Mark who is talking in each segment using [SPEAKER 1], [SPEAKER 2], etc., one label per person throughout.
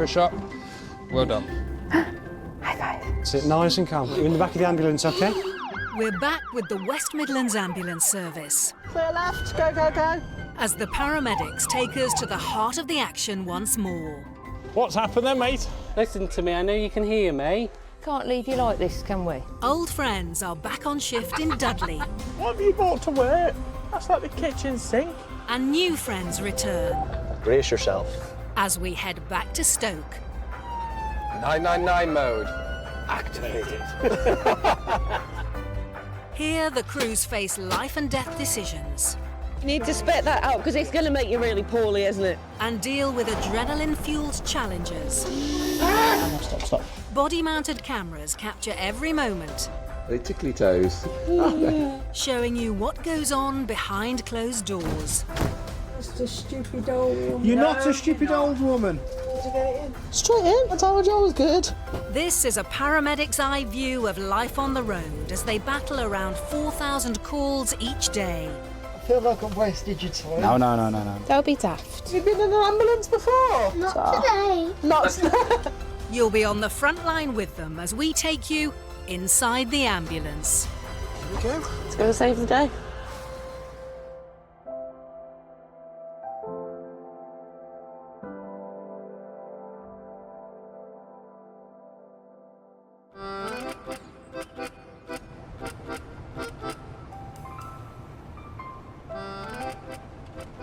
[SPEAKER 1] for a shot. Well done.
[SPEAKER 2] High five.
[SPEAKER 3] Sit nice and calm. You're in the back of the ambulance, OK?
[SPEAKER 4] We're back with the West Midlands Ambulance Service.
[SPEAKER 5] Clear left, go, go, go.
[SPEAKER 4] As the paramedics take us to the heart of the action once more.
[SPEAKER 6] What's happened then, mate?
[SPEAKER 7] Listen to me, I know you can hear me.
[SPEAKER 2] Can't leave you like this, can we?
[SPEAKER 4] Old friends are back on shift in Dudley.
[SPEAKER 6] What have you brought to work? That's like the kitchen sink.
[SPEAKER 4] And new friends return.
[SPEAKER 8] Brace yourself.
[SPEAKER 4] As we head back to Stoke.
[SPEAKER 1] 999 mode. Activated.
[SPEAKER 4] Here, the crews face life and death decisions.
[SPEAKER 5] You need to spit that out because it's going to make you really poorly, isn't it?
[SPEAKER 4] And deal with adrenaline-fueled challenges.
[SPEAKER 8] Stop.
[SPEAKER 4] Body-mounted cameras capture every moment.
[SPEAKER 9] They tickly toes.
[SPEAKER 4] Showing you what goes on behind closed doors.
[SPEAKER 5] Just a stupid old woman.
[SPEAKER 3] You're not a stupid old woman.
[SPEAKER 5] Did you get it in?
[SPEAKER 8] Straight in. I told you I was good.
[SPEAKER 4] This is a paramedic's eye view of life on the road as they battle around 4,000 calls each day.
[SPEAKER 5] I feel like I've wasted your time.
[SPEAKER 3] No.
[SPEAKER 2] Don't be daft.
[SPEAKER 5] You've been in an ambulance before?
[SPEAKER 10] Not today.
[SPEAKER 5] Not today.
[SPEAKER 4] You'll be on the front line with them as we take you inside the ambulance.
[SPEAKER 8] Okay.
[SPEAKER 5] Let's go save the day.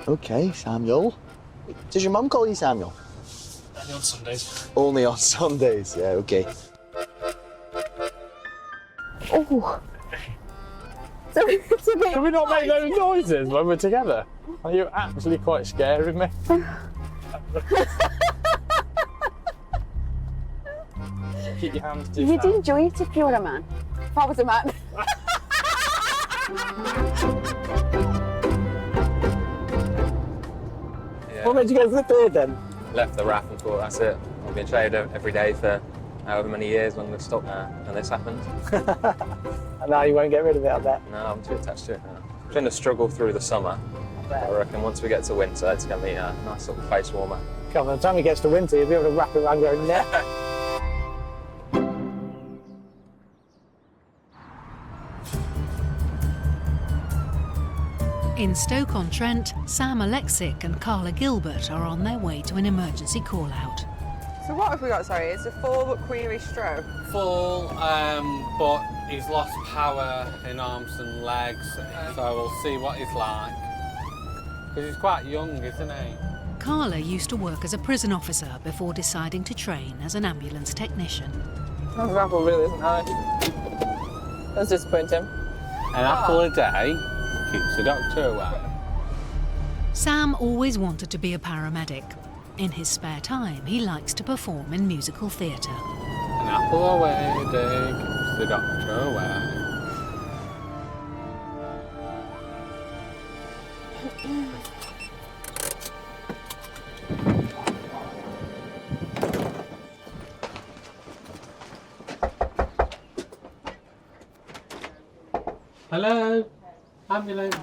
[SPEAKER 8] Okay, Samuel. Does your mum call you Samuel?
[SPEAKER 6] Only on Sundays.
[SPEAKER 8] Only on Sundays, yeah, okay.
[SPEAKER 2] Oh. It's a bit...
[SPEAKER 6] Can we not make those noises when we're together? Are you actually quite scaring me? Keep your hands to
[SPEAKER 2] You'd enjoy it if you were a man. If I was a man.
[SPEAKER 8] What made you go for the beard then?
[SPEAKER 11] Left the RAF and thought, that's it. I've been shaved every day for however many years when we've stopped and this happened.
[SPEAKER 8] And now you won't get rid of it, I bet.
[SPEAKER 11] No, I'm too attached to it now. It's been a struggle through the summer. I reckon once we get to winter, it's going to be a nice little face warmer.
[SPEAKER 8] Come on, by the time he gets to winter, you'll be able to wrap it around your neck.
[SPEAKER 4] In Stoke-on-Trent, Sam Alexic and Carla Gilbert are on their way to an emergency call-out.
[SPEAKER 5] So what have we got, sorry? It's a full but query stroke.
[SPEAKER 7] Full, but he's lost power in arms and legs, so we'll see what he's like. Because he's quite young, isn't he?
[SPEAKER 4] Carla used to work as a prison officer before deciding to train as an ambulance technician.
[SPEAKER 5] That apple really isn't nice. That's disappointing.
[SPEAKER 7] An apple a day keeps the doctor away.
[SPEAKER 4] Sam always wanted to be a paramedic. In his spare time, he likes to perform in musical theatre.
[SPEAKER 7] An apple a day keeps the doctor away. Hello, ambulance.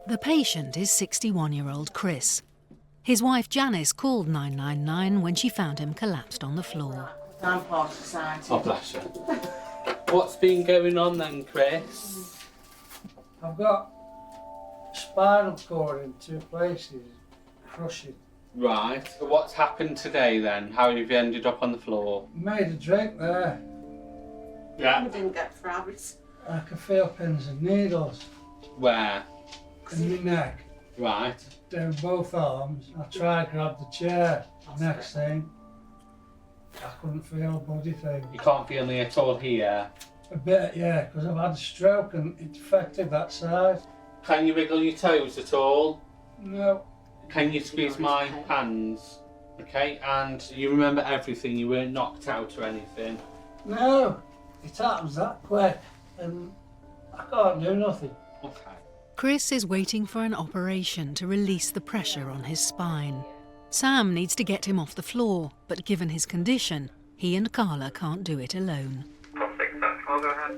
[SPEAKER 4] The patient is 61-year-old Chris. His wife Janice called 999 when she found him collapsed on the floor.
[SPEAKER 7] Oh, bless you. What's been going on then, Chris?
[SPEAKER 12] I've got spinal cord in 2 places, crushing.
[SPEAKER 7] Right. So what's happened today then? How have you ended up on the floor?
[SPEAKER 12] Made a drink there.
[SPEAKER 7] Yeah.
[SPEAKER 5] We didn't get rabbits.
[SPEAKER 12] I can feel pins and needles
[SPEAKER 7] Where?
[SPEAKER 12] in my neck,
[SPEAKER 7] Right.
[SPEAKER 12] down both arms. I tried to grab the chair. Next thing, I couldn't feel a bloody thing.
[SPEAKER 7] You can't feel me at all here.
[SPEAKER 12] A bit, yeah, because I've had a stroke and it affected that side.
[SPEAKER 7] Can you wiggle your toes at all?
[SPEAKER 12] No,
[SPEAKER 7] Can you squeeze my hands? Okay, and you remember everything, you weren't knocked out or anything?
[SPEAKER 12] no, it happens that quick and I can't do nothing.
[SPEAKER 7] Okay.
[SPEAKER 4] Chris is waiting for an operation to release the pressure on his spine. Sam needs to get him off the floor, but given his condition, he and Carla can't do it alone.
[SPEAKER 11] I'll go ahead.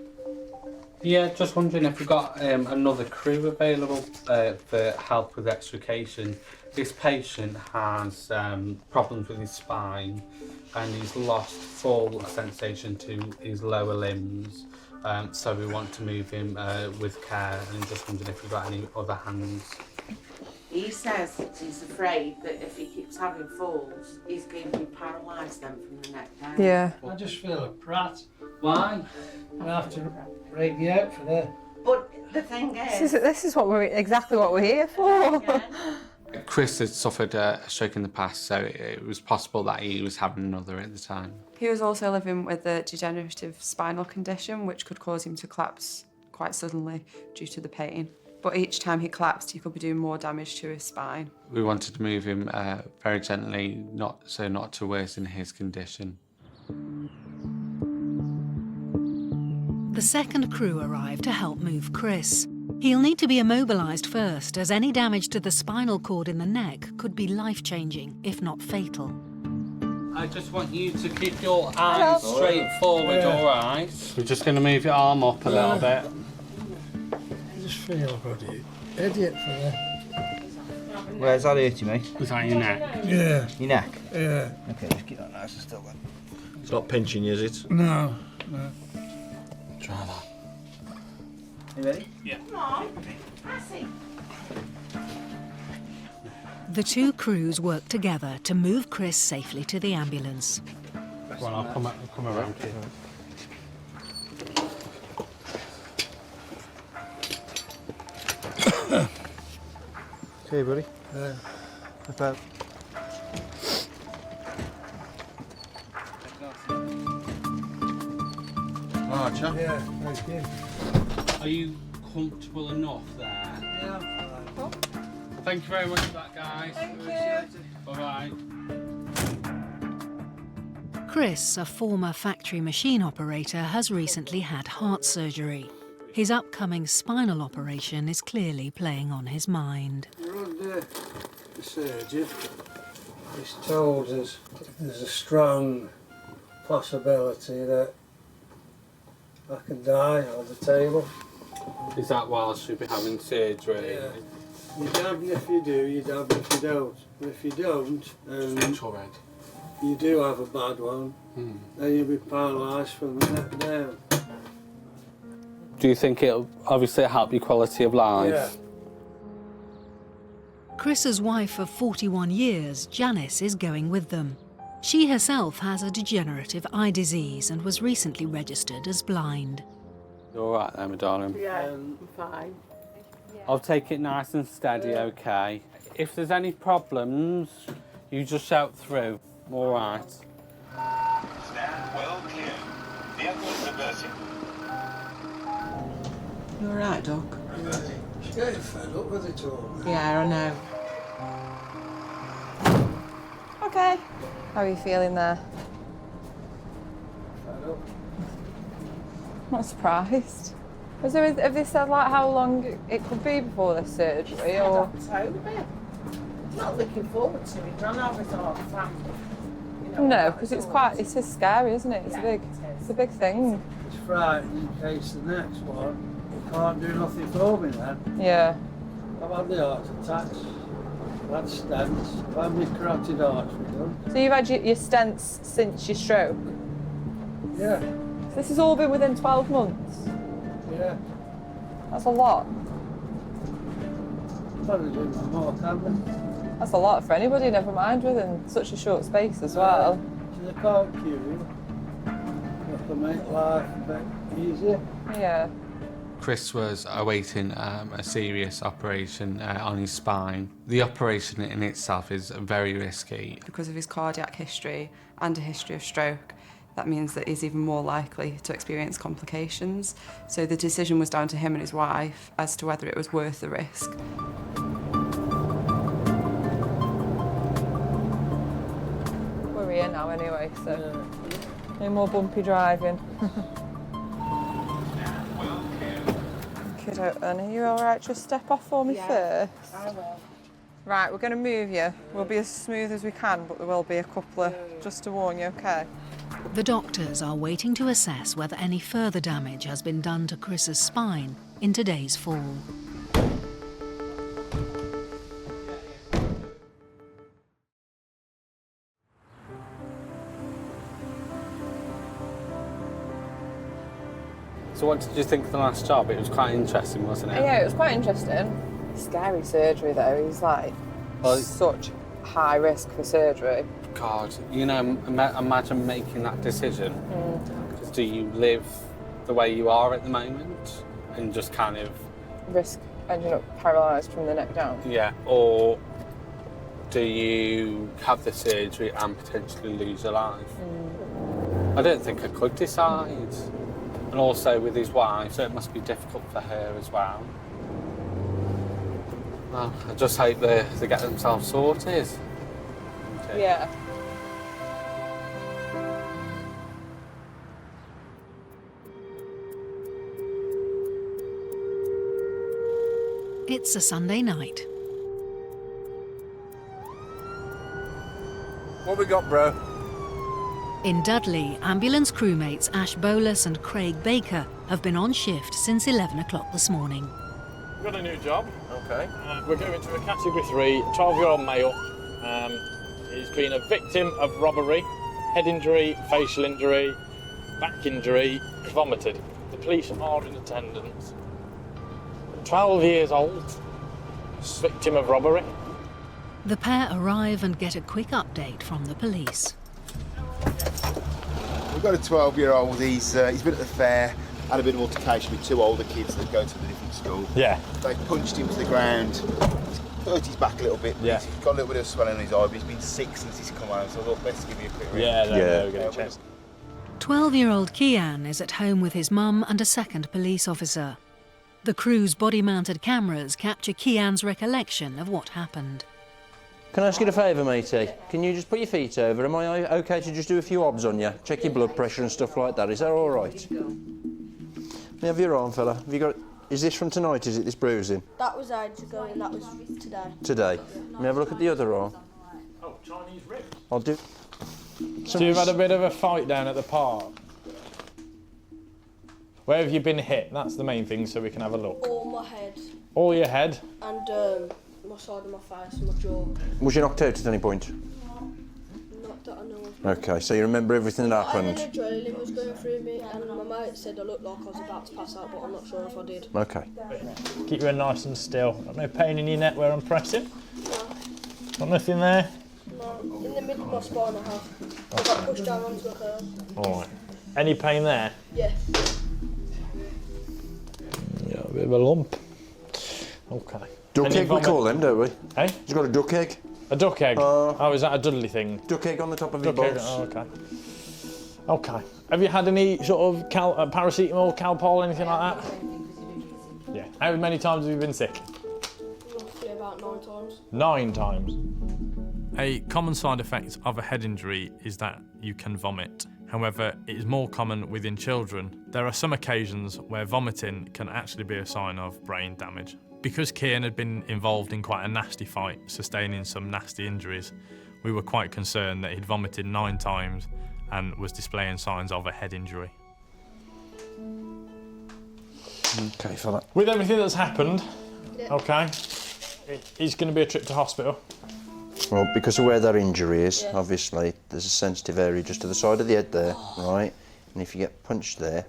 [SPEAKER 7] Yeah, just wondering if we've got another crew available for help with extrication. This patient has problems with his spine and he's lost full sensation to his lower limbs. So we want to move him with care, and just wondering if we've got any other hands.
[SPEAKER 9] He says that he's afraid that if he keeps having falls, he's going to be paralysed then from the neck down.
[SPEAKER 2] Yeah.
[SPEAKER 12] I just feel a prat.
[SPEAKER 7] Why?
[SPEAKER 12] I have to break you out for that.
[SPEAKER 9] But the thing is...
[SPEAKER 2] This is exactly what we're here for.
[SPEAKER 7] Chris had suffered a stroke in the past, so it was possible that he was having another at the time.
[SPEAKER 10] He was also living with a degenerative spinal condition, which could cause him to collapse quite suddenly due to the pain. But each time he collapsed, he could be doing more damage to his spine.
[SPEAKER 7] We wanted to move him very gently, not to worsen his condition.
[SPEAKER 4] The second crew arrived to help move Chris. He'll need to be immobilised first, as any damage to the spinal cord in the neck could be life-changing, if not fatal.
[SPEAKER 7] I just want you to keep your eyes straight forward, all right? We're just going to move your arm up a little bit.
[SPEAKER 12] I just feel bloody idiot for that.
[SPEAKER 8] Where's that hurt you, mate?
[SPEAKER 7] Is that your neck?
[SPEAKER 12] Yeah.
[SPEAKER 8] Your neck?
[SPEAKER 12] Yeah.
[SPEAKER 8] Okay, just keep that nice and still then. It's not pinching you, is it?
[SPEAKER 12] No, no.
[SPEAKER 7] Try that.
[SPEAKER 8] You ready?
[SPEAKER 7] Yeah.
[SPEAKER 9] Come on, Cassie.
[SPEAKER 4] The two crews worked together to move Chris safely to the ambulance.
[SPEAKER 7] Well, I'll come around here.
[SPEAKER 8] Okay, buddy. About.
[SPEAKER 12] Archer? Yeah, thank you.
[SPEAKER 7] Are you comfortable enough there?
[SPEAKER 12] Yeah, I'm fine.
[SPEAKER 7] Thank you very much for that, guys. Thank you. Bye-bye.
[SPEAKER 4] Chris, a former factory machine operator, has recently had heart surgery. His upcoming spinal operation is clearly playing on his mind.
[SPEAKER 12] We're under the surgeon. He's told us there's a strong possibility that I can die on the table.
[SPEAKER 7] Is that whilst you'll be having surgery?
[SPEAKER 12] Yeah. You damn if you do, you damn if you don't. But if you don't, and you do have a bad one, then you'll be paralysed from the neck down.
[SPEAKER 7] Do you think it'll obviously help your quality of life?
[SPEAKER 12] Yeah.
[SPEAKER 4] Chris's wife of 41 years, Janice, is going with them. She herself has a degenerative eye disease and was recently registered as blind.
[SPEAKER 7] You all right there, my darling?
[SPEAKER 9] Yeah, I'm fine.
[SPEAKER 7] I'll take it nice and steady, okay? If there's any problems, you just shout through, all right?
[SPEAKER 13] Stand well clear. Vehicles reversing.
[SPEAKER 9] You all right, Doc?
[SPEAKER 12] Yeah. She's getting fed up with it all.
[SPEAKER 9] Yeah, I know.
[SPEAKER 2] Okay. How are you feeling there?
[SPEAKER 12] Fed up.
[SPEAKER 2] Not surprised. Have they said like how long it could be before this surgery, or?
[SPEAKER 9] October. Not looking forward to it. None of us are family.
[SPEAKER 2] No, because it's just scary, isn't it? It's a big thing.
[SPEAKER 12] It's frightening in case the next one, you can't do nothing for me then.
[SPEAKER 2] Yeah.
[SPEAKER 12] I've had the heart attacks, I've had stents, I've had my carotid artery done.
[SPEAKER 2] So you've had your stents since your stroke?
[SPEAKER 12] Yeah,
[SPEAKER 2] So this has all been within 12 months?
[SPEAKER 12] yeah.
[SPEAKER 2] That's a lot.
[SPEAKER 12] Probably do more, can they?
[SPEAKER 2] That's a lot for anybody, never mind within such a short space as well.
[SPEAKER 12] So they can't cure you. You have to make life a bit easier.
[SPEAKER 2] Yeah.
[SPEAKER 7] Chris was awaiting a serious operation on his spine. The operation in itself is very risky.
[SPEAKER 10] Because of his cardiac history and a history of stroke, that means that he's even more likely to experience complications. So the decision was down to him and his wife as to whether it was worth the risk.
[SPEAKER 2] We're here now anyway, so no more bumpy driving. Kiddo, are you all right? Just step off for me first.
[SPEAKER 9] I will.
[SPEAKER 2] Right, we're going to move you. We'll be as smooth as we can, but there will be a couple of, just to warn you, okay?
[SPEAKER 4] The doctors are waiting to assess whether any further damage has been done to Chris's spine in today's fall.
[SPEAKER 7] So what did you think of the last job? It was quite interesting, wasn't it?
[SPEAKER 2] Yeah, it was quite interesting. Scary surgery though. He's like such high risk for surgery.
[SPEAKER 7] God, you know, imagine making that decision. Because do you live the way you are at the moment and just kind of
[SPEAKER 2] risk ending up paralysed from the neck down?
[SPEAKER 7] Yeah, or do you have the surgery and potentially lose your life? I don't think I could decide. And also with his wife, so it must be difficult for her as well. Well, I just hope they get themselves sorted. Okay.
[SPEAKER 2] Yeah.
[SPEAKER 4] It's a Sunday night.
[SPEAKER 8] What we got, bro?
[SPEAKER 4] In Dudley, ambulance crewmates Ash Bolus and Craig Baker have been on shift since 11 o'clock this morning.
[SPEAKER 6] We've got a new job.
[SPEAKER 8] Okay.
[SPEAKER 6] We're going to a category 3, 12-year-old male. He's been a victim of robbery, head injury, facial injury, back injury, vomited. The police are in attendance. 12 years old, victim of robbery.
[SPEAKER 4] The pair arrive and get a quick update from the police.
[SPEAKER 14] We've got a 12-year-old, he's been at the fair, had a bit of altercation with two older kids that go to the different school.
[SPEAKER 6] Yeah.
[SPEAKER 14] They punched him to the ground, hurt his back a little bit,
[SPEAKER 6] yeah.
[SPEAKER 14] He's got a little bit of swelling in his eye, but he's been sick since he's come home, so I thought best to give you a quick ring.
[SPEAKER 6] Yeah, we're going to check.
[SPEAKER 4] 12-year-old Kian is at home with his mum and a second police officer. The crew's body-mounted cameras capture Kian's recollection of what happened.
[SPEAKER 15] Can I ask you a favour, matey? Can you just put your feet over? Am I OK to just do a few obs on you? Check your blood pressure and stuff like that. Is that all right? Let me have your arm, fella. Have you got... Is this from tonight, is it, this bruising?
[SPEAKER 16] That was ages ago and that was today.
[SPEAKER 15] Today? Let me have a look at the other arm.
[SPEAKER 6] Oh, Chinese ribs.
[SPEAKER 15] I'll do...
[SPEAKER 6] So you've had a bit of a fight down at the park? Where have you been hit? That's the main thing, so we can have a look.
[SPEAKER 16] All my head.
[SPEAKER 6] All your head?
[SPEAKER 16] And my side of my face and my jaw.
[SPEAKER 15] Was you knocked out at any point?
[SPEAKER 16] Not that I know of.
[SPEAKER 15] OK, so you remember everything that happened?
[SPEAKER 16] And then adrenaline was going through me and my mate said I looked like I was about to pass out, but I'm not sure if I did.
[SPEAKER 15] OK.
[SPEAKER 6] Keep your head nice and still. Got no pain in your neck where I'm pressing?
[SPEAKER 16] No.
[SPEAKER 6] Got nothing there?
[SPEAKER 16] No. In the middle of my spine I have. I got pushed down onto a curve.
[SPEAKER 6] All right. Any pain there?
[SPEAKER 16] Yeah.
[SPEAKER 6] Yeah, a bit of a lump. OK.
[SPEAKER 15] Duck egg we call them, don't we?
[SPEAKER 6] Hey?
[SPEAKER 15] You've got a duck egg?
[SPEAKER 6] A duck egg? Oh, is that a Dudley thing?
[SPEAKER 15] Duck egg on the top of your
[SPEAKER 6] egg.
[SPEAKER 15] box.
[SPEAKER 6] Oh, OK. OK. Have you had any sort of paracetamol, Calpol, anything like that? Yeah. How many times have you been sick?
[SPEAKER 16] Roughly about 9 times.
[SPEAKER 6] 9 times. A common side effect of a head injury is that you can vomit. However, it is more common within children. There are some occasions where vomiting can actually be a sign of brain damage. Because Kian had been involved in quite a nasty fight, sustaining some nasty injuries, we were quite concerned that he'd vomited 9 times and was displaying signs of a head injury.
[SPEAKER 15] OK, fella.
[SPEAKER 6] With everything that's happened, OK, it's going to be a trip to hospital.
[SPEAKER 15] Well, because of where that injury is, obviously, there's a sensitive area just to the side of the head there, right? And if you get punched there,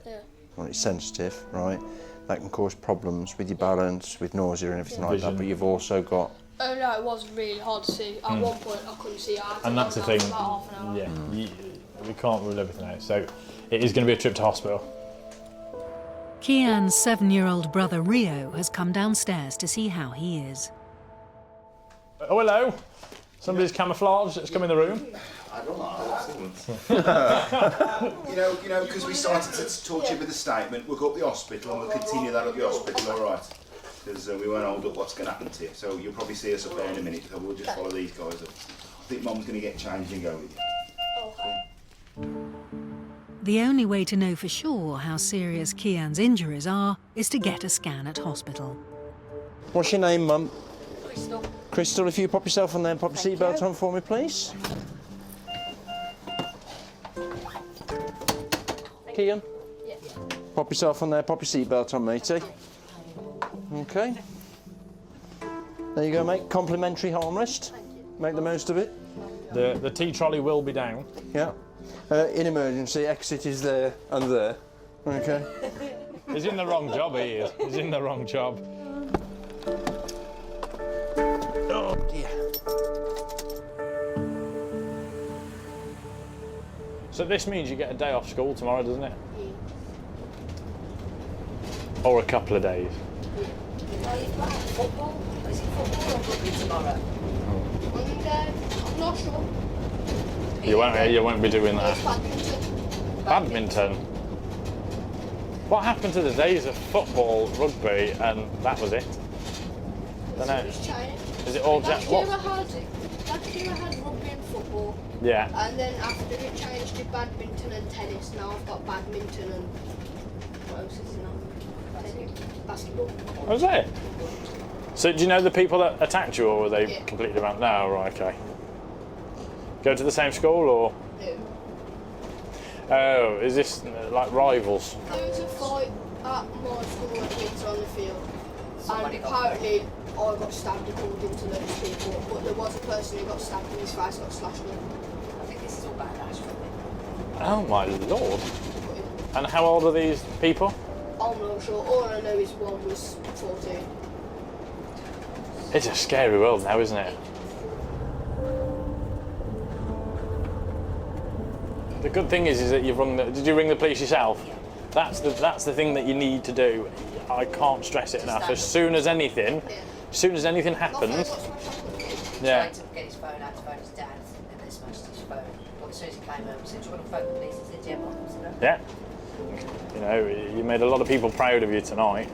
[SPEAKER 15] well, it's sensitive, right? That can cause problems with your balance, with nausea and everything like that, but you've also got...
[SPEAKER 16] Oh no, it was really hard to see. At one point I couldn't see it.
[SPEAKER 6] And that's the thing, yeah, we can't rule everything out, so it is going to be a trip to hospital.
[SPEAKER 4] Kian's 7-year-old brother Rio has come downstairs to see how he is.
[SPEAKER 6] Oh, hello. Somebody's camouflaged that's come in the room.
[SPEAKER 14] I don't know. you know, because we started to talk to you with the statement, we'll go up the hospital and we'll continue that at the hospital, all right? Because we won't hold up what's going to happen to you. So you'll probably see us up there in a minute, so we'll just follow these guys up. I think Mum's going to get changed and go with you.
[SPEAKER 4] The only way to know for sure how serious Kian's injuries are is to get a scan at hospital.
[SPEAKER 15] What's your name, Mum?
[SPEAKER 16] Crystal.
[SPEAKER 15] Crystal, if you pop yourself on there and pop your seatbelt on for me, please. back, Ian?
[SPEAKER 16] Yeah.
[SPEAKER 15] Pop yourself on there, pop your seatbelt on, matey. Okay. There you go, mate. Complimentary armrest. Make the most of it.
[SPEAKER 6] The tea trolley will be down.
[SPEAKER 15] Yeah. In emergency, exit is there and there. Okay.
[SPEAKER 6] He's in the wrong job, he is. He's in the wrong job.
[SPEAKER 15] Oh, dear.
[SPEAKER 6] So this means you get a day off school tomorrow, doesn't it? Or a couple of days.
[SPEAKER 16] Football? Is it football or rugby tomorrow? I'm not sure.
[SPEAKER 6] You won't be doing that.
[SPEAKER 16] Badminton.
[SPEAKER 6] Badminton. What happened to the days of football, rugby, and that was it? Don't know. Is it all
[SPEAKER 16] Last
[SPEAKER 6] what?
[SPEAKER 16] year I had rugby and football.
[SPEAKER 6] Yeah.
[SPEAKER 16] And then after it changed to badminton and tennis. Now I've got badminton and what else is now? Basketball.
[SPEAKER 6] Was it? So do you know the people that attacked you, or were they completely random? No, right, okay. Go to the same school, or?
[SPEAKER 16] No.
[SPEAKER 6] Oh, is this like rivals?
[SPEAKER 16] There was a fight at my school when kids were on the field. And apparently I got stabbed according to those people, but there was a person who got stabbed and his face got slashed with. I think this is all badass for me.
[SPEAKER 6] Oh my lord. And how old are these people?
[SPEAKER 16] I'm not sure. All I know is one was 14.
[SPEAKER 6] It's a scary world now, isn't it? The good thing is that you've rung the... Did you ring the police yourself? Yeah. That's the thing that you need to do. I can't stress it enough. As soon as anything happens...
[SPEAKER 17] Yeah. Tried to get his phone out to phone his dad, and they smashed his phone. But as soon as he came home, he said, "Do you want to phone the police?" He said, "Yeah, Mum."
[SPEAKER 6] Yeah. You know, you made a lot of people proud of you tonight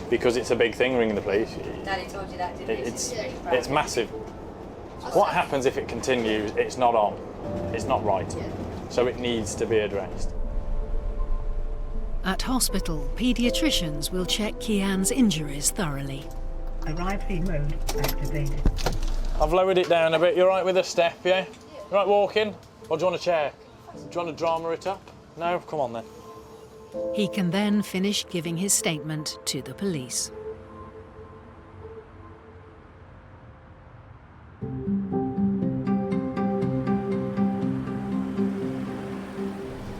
[SPEAKER 6] because it's a big thing, ringing the police.
[SPEAKER 17] Daddy told you that, didn't he?
[SPEAKER 6] It's massive. What happens if it continues? It's not on. It's not right. So it needs to be addressed.
[SPEAKER 4] At hospital, paediatricians will check Kian's injuries thoroughly.
[SPEAKER 18] Arrive mode activated.
[SPEAKER 6] I've lowered it down a bit. You're right with a step, yeah? You right walking? Or do you want a chair? Do you want to drama it up? No? Come on then.
[SPEAKER 4] He can then finish giving his statement to the police.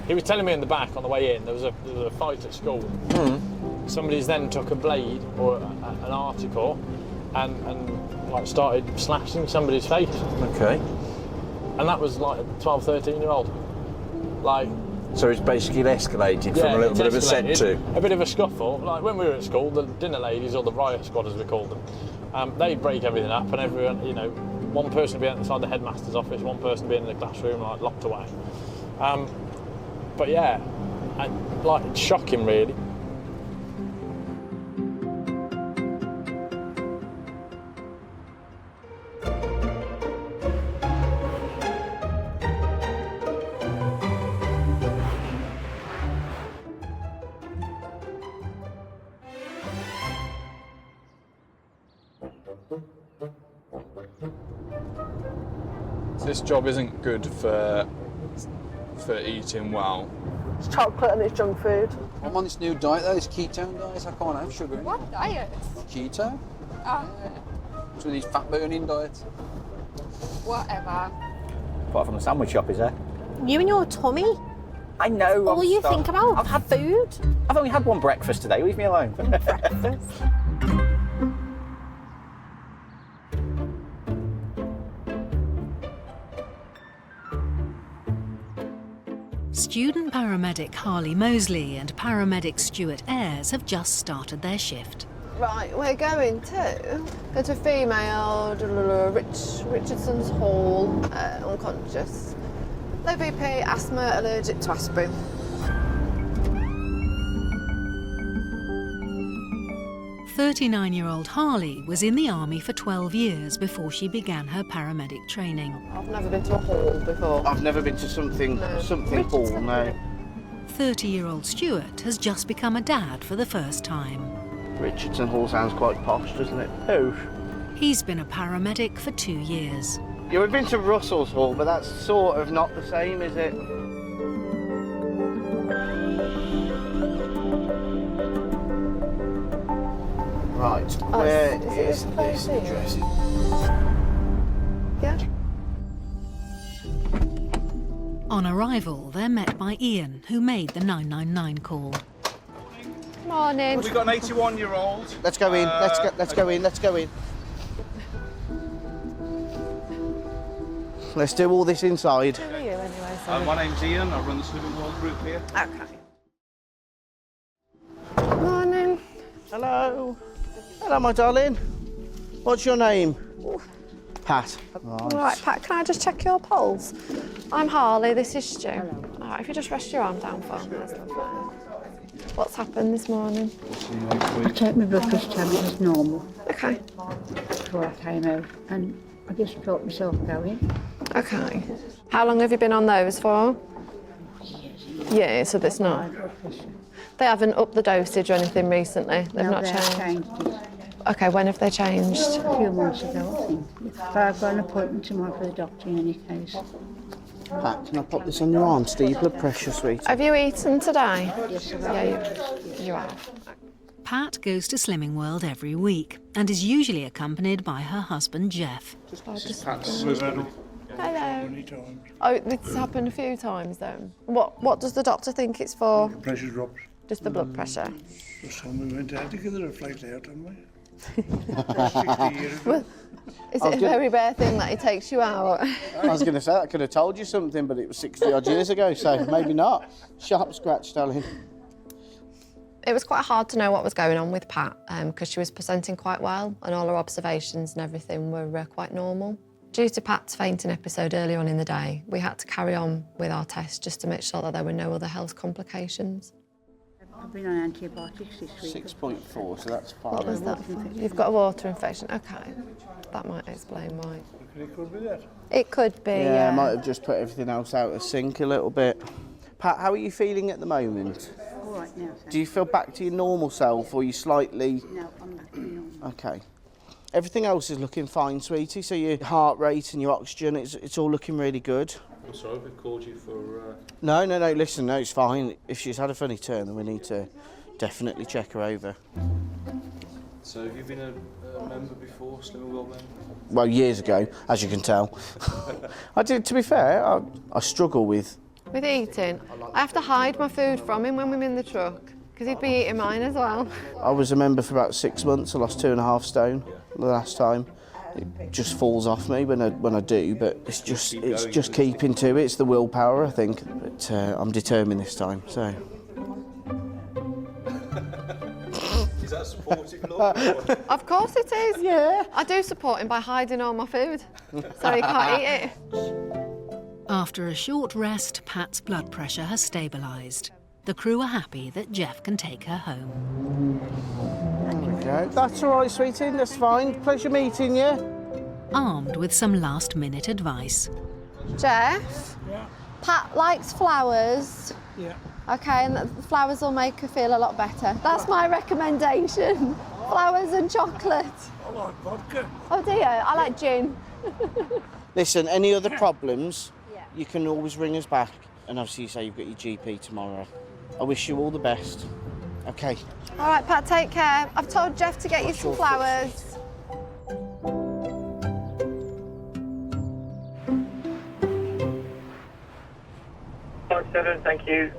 [SPEAKER 6] He was telling me in the back on the way in there was a fight at school. Somebody's then took a blade or an article and like started slashing somebody's face.
[SPEAKER 15] Okay.
[SPEAKER 6] And that was like a 12, 13-year-old. Like.
[SPEAKER 15] So it's basically escalated from a little bit of a set to.
[SPEAKER 6] A bit of a scuffle. Like when we were at school, the dinner ladies, or the riot squad as we called them, they'd break everything up, and everyone, you know, one person would be outside the headmaster's office, one person would be in the classroom, like locked away. But yeah, like it's shocking, really.
[SPEAKER 1] This job isn't good for eating well.
[SPEAKER 5] It's chocolate and it's junk food.
[SPEAKER 19] I'm on this new diet though, this ketone diet. I can't have sugar in it.
[SPEAKER 5] What diet?
[SPEAKER 19] Keto.
[SPEAKER 5] Oh.
[SPEAKER 19] It's one of these fat burning diets.
[SPEAKER 5] Whatever.
[SPEAKER 20] Apart from the sandwich shop, is there?
[SPEAKER 21] You and your tummy?
[SPEAKER 20] I know.
[SPEAKER 21] All you think about? I've had food.
[SPEAKER 20] I've only had one breakfast today. Leave me alone.
[SPEAKER 21] Breakfast.
[SPEAKER 4] Student paramedic Harley Mosley and paramedic Stuart Ayres have just started their shift.
[SPEAKER 2] Right, we're going to female, Richardson's Hall, unconscious. Low BP, asthma, allergic to aspirin.
[SPEAKER 4] 39-year-old Harley was in the army for 12 years before she began her paramedic training.
[SPEAKER 2] I've never been to a hall before.
[SPEAKER 22] I've never been to something hall, no.
[SPEAKER 4] 30-year-old Stuart has just become a dad for the first time.
[SPEAKER 22] Richardson Hall sounds quite posh, doesn't it? Oh.
[SPEAKER 4] He's been a paramedic for 2 years.
[SPEAKER 22] Yeah, we've been to Russell's Hall, but that's sort of not the same, is it? Where is this address?
[SPEAKER 16] Yeah.
[SPEAKER 4] On arrival, they're met by Ian, who made the 999 call.
[SPEAKER 16] Morning.
[SPEAKER 22] We've got an 81-year-old. Let's go in. Let's go in. Let's go in. Let's do all this inside.
[SPEAKER 16] Who are you anyway, sorry?
[SPEAKER 22] My name's Ian. I run the Swimming World group here.
[SPEAKER 16] Okay. Morning.
[SPEAKER 22] Hello. Hello, my darling. What's your name? Pat.
[SPEAKER 16] All right, Pat, can I just check your pulse? I'm Harley, this is Stu. All right, if you just rest your arm down for me, that's lovely. What's happened this morning?
[SPEAKER 18] I checked my blood pressure tablet as normal.
[SPEAKER 16] Okay.
[SPEAKER 18] Before I came out, and I just felt myself going.
[SPEAKER 16] Okay. How long have you been on those for? Yeah, so there's not. They haven't upped the dosage or anything recently? They've
[SPEAKER 18] No,
[SPEAKER 16] not
[SPEAKER 18] they have
[SPEAKER 16] changed?
[SPEAKER 18] changed it.
[SPEAKER 16] Okay, when have they changed?
[SPEAKER 18] A few months ago, I think. But I've got an appointment tomorrow for the doctor in any case.
[SPEAKER 22] Pat, can I pop this on your arm to do your blood pressure, sweetie?
[SPEAKER 16] Have you eaten today?
[SPEAKER 18] Yes, I
[SPEAKER 16] Yeah, you have.
[SPEAKER 4] Pat goes to Slimming World every week and is usually accompanied by her husband Jeff.
[SPEAKER 16] Hello. Oh, this has happened a few times then. What does the doctor think it's for?
[SPEAKER 12] The pressure drops.
[SPEAKER 16] Just the blood pressure?
[SPEAKER 12] Last time we went out together, a flight out, didn't we? 60 years ago.
[SPEAKER 16] Well, is it a very rare thing that he takes you out?
[SPEAKER 22] I was going to say, I could have told you something, but it was 60-odd years ago, so maybe not. Sharp scratch, darling.
[SPEAKER 16] It was quite hard to know what was going on with Pat because she was presenting quite well and all her observations and everything were quite normal. Due to Pat's fainting episode earlier on in the day, we had to carry on with our tests just to make sure that there were no other health complications.
[SPEAKER 18] I've been on antibiotics this week.
[SPEAKER 22] 6.4, so that's fine.
[SPEAKER 16] What was that for? You've got a water infection. Okay, that might explain why.
[SPEAKER 12] It could be that.
[SPEAKER 16] It could be,
[SPEAKER 22] Yeah, I might have just put everything else out of sync a little bit. Pat, how are you feeling at the moment?
[SPEAKER 18] All right now, thanks.
[SPEAKER 22] Do you feel back to your normal self, or are you slightly...
[SPEAKER 18] No, I'm back to normal.
[SPEAKER 22] Okay. Everything else is looking fine, sweetie, so your heart rate and your oxygen, it's all looking really good.
[SPEAKER 6] I'm sorry, we called you for...
[SPEAKER 22] No, listen, no, it's fine. If she's had a funny turn, then we need to definitely check her over.
[SPEAKER 6] So have you been a member before, Slimming World member?
[SPEAKER 22] Well, years ago, as you can tell. I did, to be fair, I struggle with...
[SPEAKER 16] With eating, I have to hide my food from him when we're in the truck because he'd be eating mine as well.
[SPEAKER 22] I was a member for about 6 months. I lost 2.5 stone the last time. It just falls off me when I do, but it's just keeping to it. It's the willpower, I think. But I'm determined this time, so...
[SPEAKER 6] Is that supportive love?
[SPEAKER 16] Of course it is.
[SPEAKER 22] Yeah.
[SPEAKER 16] I do support him by hiding all my food so he can't eat it.
[SPEAKER 4] After a short rest, Pat's blood pressure has stabilised. The crew are happy that Jeff can take her home.
[SPEAKER 22] There we go. That's all right, sweetie, that's fine. Pleasure meeting you.
[SPEAKER 4] Armed with some last-minute advice.
[SPEAKER 16] Jeff?
[SPEAKER 12] Yeah.
[SPEAKER 16] Pat likes flowers.
[SPEAKER 12] Yeah.
[SPEAKER 16] Okay, and the flowers will make her feel a lot better. That's my recommendation. Flowers and chocolate.
[SPEAKER 12] I like vodka.
[SPEAKER 16] Oh dear, I like gin.
[SPEAKER 22] Listen, any other problems, you can always ring us back. And obviously you say you've got your GP tomorrow. I wish you all the best. Okay.
[SPEAKER 16] All right, Pat, take care. I've told Jeff to get you some flowers.
[SPEAKER 22] Thank you.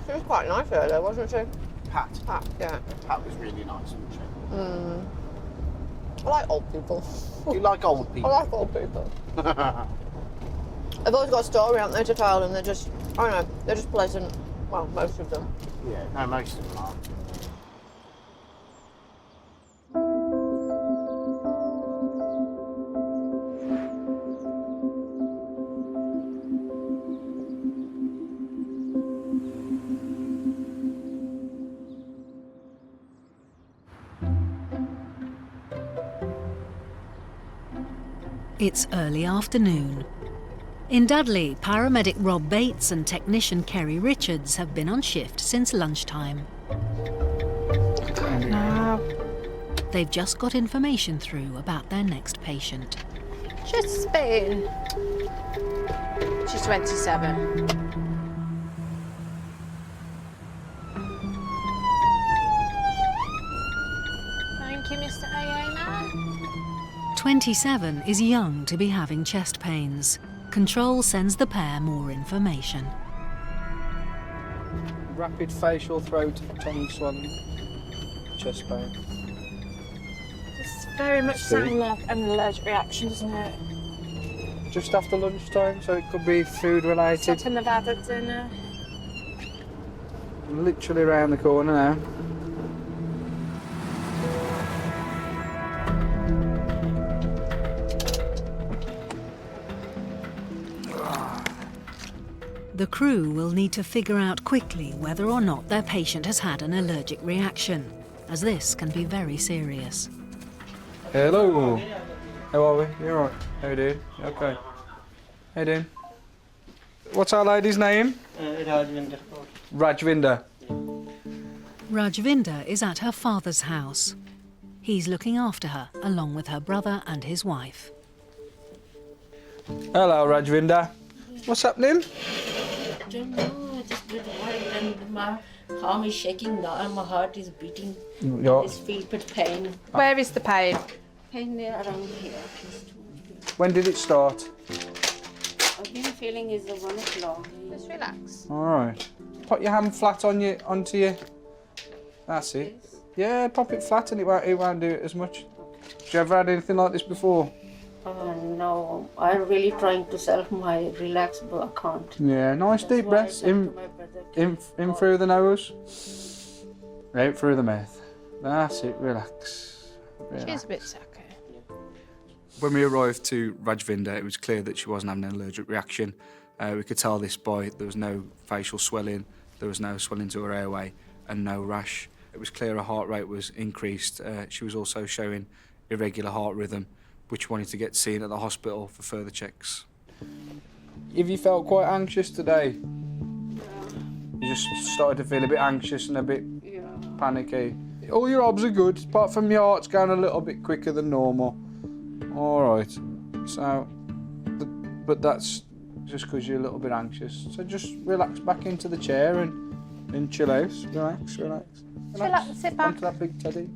[SPEAKER 16] She was quite nice earlier, wasn't she?
[SPEAKER 22] Pat.
[SPEAKER 16] Pat, yeah.
[SPEAKER 22] Pat was really nice, wasn't she?
[SPEAKER 16] I like old people.
[SPEAKER 22] You like old
[SPEAKER 16] I
[SPEAKER 22] people?
[SPEAKER 16] like old people. They've always got a story, haven't they, to tell, and they're just, I don't know, they're just pleasant. Well, most of them.
[SPEAKER 22] Yeah, no, most of them are.
[SPEAKER 4] It's early afternoon. In Dudley, paramedic Rob Bates and technician Kerry Richards have been on shift since lunchtime. They've just got information through about their next patient.
[SPEAKER 16] She's spitting.
[SPEAKER 21] She's 27. you, Mr. AA man.
[SPEAKER 4] 27 is young to be having chest pains. Control sends the pair more information.
[SPEAKER 19] Rapid facial, throat, tongue swelling, chest pain.
[SPEAKER 21] This very much
[SPEAKER 19] See?
[SPEAKER 21] sounds like an allergic reaction, doesn't it?
[SPEAKER 19] Just after lunchtime, so it could be food related.
[SPEAKER 21] Something they've had at dinner.
[SPEAKER 19] Literally around the corner now.
[SPEAKER 4] The crew will need to figure out quickly whether or not their patient has had an allergic reaction, as this can be very serious.
[SPEAKER 19] Hello. How are we? You alright? How you doing? You okay? How you doing? What's our lady's name?
[SPEAKER 3] Rajvinder.
[SPEAKER 19] Rajvinder.
[SPEAKER 4] Rajvinder is at her father's house. He's looking after her, along with her brother and his wife.
[SPEAKER 19] Hello, Rajvinder. What's happening?
[SPEAKER 3] I don't know, I just get worried and my arm is shaking now and my heart is beating.
[SPEAKER 19] Yeah.
[SPEAKER 3] I just feel bit pain.
[SPEAKER 21] Where is the pain?
[SPEAKER 3] Pain there around here.
[SPEAKER 19] When did it start?
[SPEAKER 3] I've been feeling is the 1 o'clock.
[SPEAKER 21] Just relax.
[SPEAKER 19] Alright. Put your hand flat onto you. That's it. Yeah, pop it flat and it won't do it as much. Have you ever had anything like this before?
[SPEAKER 3] No, I'm really trying to self my relax, but I can't.
[SPEAKER 19] Yeah, nice deep breaths. In through the nose, out through the mouth. That's it, relax.
[SPEAKER 21] She's a bit sick.
[SPEAKER 11] When we arrived to Rajvinder, it was clear that she wasn't having an allergic reaction. We could tell this by there was no facial swelling, there was no swelling to her airway, and no rash. It was clear her heart rate was increased. She was also showing irregular heart rhythm, which wanted to get seen at the hospital for further checks.
[SPEAKER 19] Have you felt quite anxious today? You just started to feel a bit anxious and a bit panicky. All your obs are good, apart from your heart's going a little bit quicker than normal. All right, so, but that's just because you're a little bit anxious. So just relax back into the chair and chill out. Relax, relax.
[SPEAKER 21] Relax, sit back.
[SPEAKER 19] Onto that big teddy.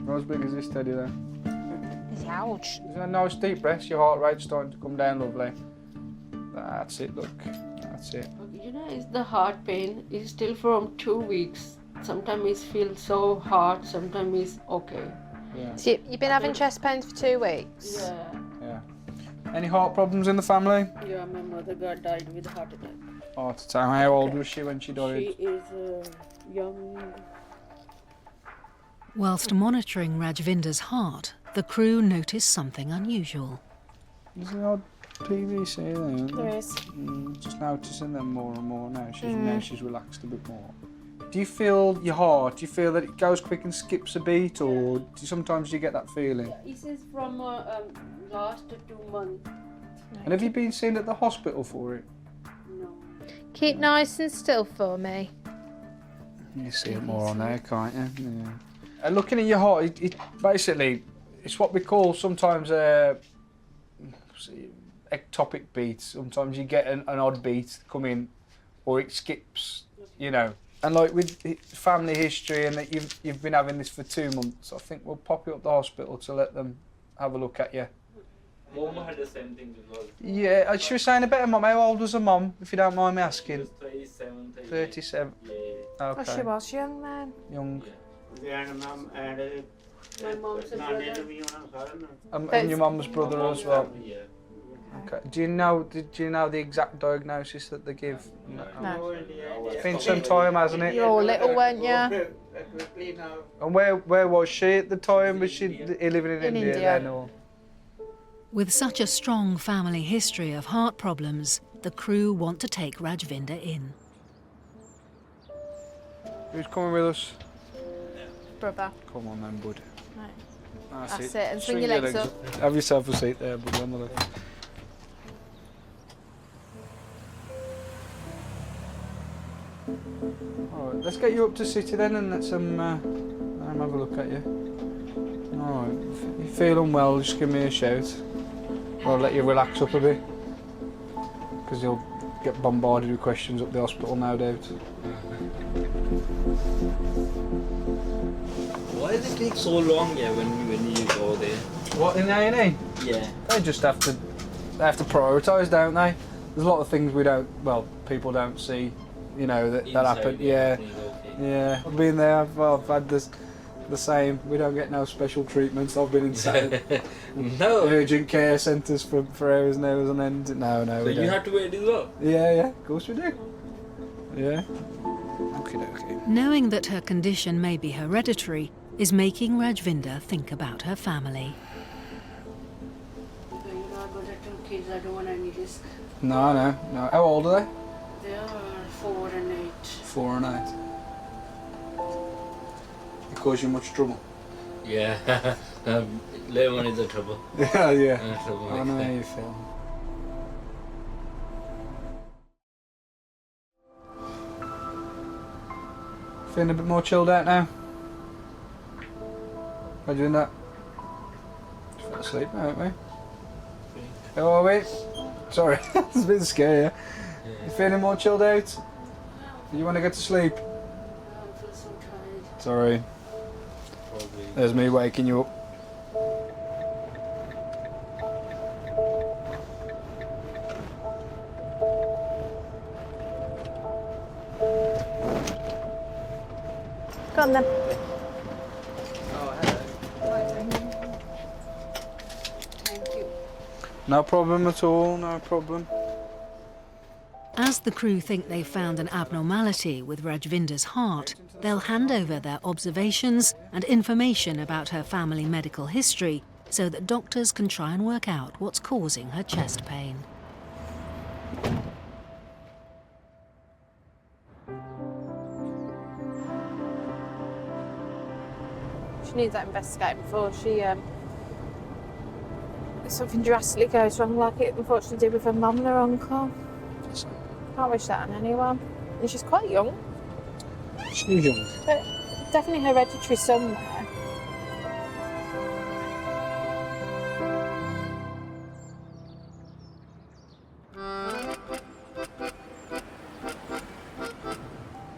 [SPEAKER 19] How big is this teddy there?
[SPEAKER 21] It's huge.
[SPEAKER 19] Is that a nice deep breath? Your heart rate's starting to come down lovely. That's it, look. That's it.
[SPEAKER 3] You know, it's the heart pain is still from 2 weeks. Sometimes it feels so hard, sometimes it's okay.
[SPEAKER 19] Yeah.
[SPEAKER 21] So you've been having chest pains for 2 weeks?
[SPEAKER 3] Yeah.
[SPEAKER 19] Yeah. Any heart problems in the family?
[SPEAKER 3] Yeah, my mother died with a heart attack.
[SPEAKER 19] Heart attack. How old was she when she died?
[SPEAKER 3] She is young.
[SPEAKER 4] Whilst monitoring Rajvinder's heart, the crew noticed something unusual.
[SPEAKER 19] Is there odd PVC there?
[SPEAKER 21] There is.
[SPEAKER 19] Just noticing them more and more now. Now she's relaxed a bit more. Do you feel your heart? Do you feel that it goes quick and skips a beat, or sometimes you get that feeling?
[SPEAKER 3] Yeah, this is from last 2 months.
[SPEAKER 19] And have you been seen at the hospital for it?
[SPEAKER 3] No.
[SPEAKER 21] Keep nice and still for me.
[SPEAKER 19] You see it more on there, can't you? Yeah. And looking at your heart, it basically, it's what we call sometimes ectopic beats. Sometimes you get an odd beat come in, or it skips, you know. And like with family history and that you've been having this for 2 months, I think we'll pop you up the hospital to let them have a look at you.
[SPEAKER 23] Mom had the same thing as well.
[SPEAKER 19] Yeah, she was saying a bit of mum. How old was her mum, if you don't mind me asking?
[SPEAKER 23] She was 37,
[SPEAKER 19] 37.
[SPEAKER 23] Yeah.
[SPEAKER 19] Okay.
[SPEAKER 21] Oh, she was young, man.
[SPEAKER 19] Young.
[SPEAKER 3] My mom's a brother.
[SPEAKER 19] And your mum's brother as well?
[SPEAKER 23] Yeah.
[SPEAKER 19] Okay. Do you know the exact diagnosis that they give?
[SPEAKER 21] No.
[SPEAKER 19] It's been some time, hasn't it?
[SPEAKER 21] You were all little, weren't you?
[SPEAKER 19] And where was she at the time? Was she living in India then? Or?
[SPEAKER 4] With such a strong family history of heart problems, the crew want to take Rajvinder in.
[SPEAKER 19] Who's coming with us?
[SPEAKER 21] Brother.
[SPEAKER 19] Come on then, bud.
[SPEAKER 21] Right. That's it. And swing your legs up.
[SPEAKER 19] Have yourself a seat there, bud, on the left. Alright, let's get you up to city then and let them have a look at you. Alright, if you feel unwell, just give me a shout. I'll let you relax up a bit. Because you'll get bombarded with questions up the hospital, no doubt.
[SPEAKER 23] Why Why does it take so long, yeah, when you go there?
[SPEAKER 19] What, in A&E?
[SPEAKER 23] Yeah.
[SPEAKER 19] They just have to prioritise, don't they? There's a lot of things people don't see, you know, that happen. Yeah, yeah. I've been there. I've had the same. We don't get no special treatments. I've been in urgent care centres for hours and hours on end. No,
[SPEAKER 23] So
[SPEAKER 19] we
[SPEAKER 23] you
[SPEAKER 19] don't.
[SPEAKER 23] have to wait as well?
[SPEAKER 19] Yeah, of course we do. Yeah. Okay.
[SPEAKER 4] Knowing that her condition may be hereditary is making Rajvinder think about her family.
[SPEAKER 3] You know, I've got 2 kids, I don't want any risk.
[SPEAKER 19] No. How old are they?
[SPEAKER 3] They are 4 and 8.
[SPEAKER 19] 4 and 8. It cause you much trouble?
[SPEAKER 23] Yeah. Later on is the trouble.
[SPEAKER 19] Yeah.
[SPEAKER 23] Trouble
[SPEAKER 19] I know how you feel. Feeling a bit more chilled out now? Are you doing that? Just fell asleep, haven't we? How are we? Sorry, it's a bit scary. You feeling more chilled out? You want to get to sleep?
[SPEAKER 3] I feel so tired.
[SPEAKER 19] Sorry. There's me waking you up.
[SPEAKER 2] Go on then.
[SPEAKER 3] Thank you.
[SPEAKER 19] No problem at all, no problem.
[SPEAKER 4] As the crew think they've found an abnormality with Rajvinder's heart, they'll hand over their observations and information about her family medical history so that doctors can try and work out what's causing her chest pain.
[SPEAKER 2] She needs that investigating before she something drastically goes wrong, like it unfortunately did with her mum and her uncle. Can't wish that on anyone. And she's quite young.
[SPEAKER 19] She's young.
[SPEAKER 2] But definitely hereditary somewhere.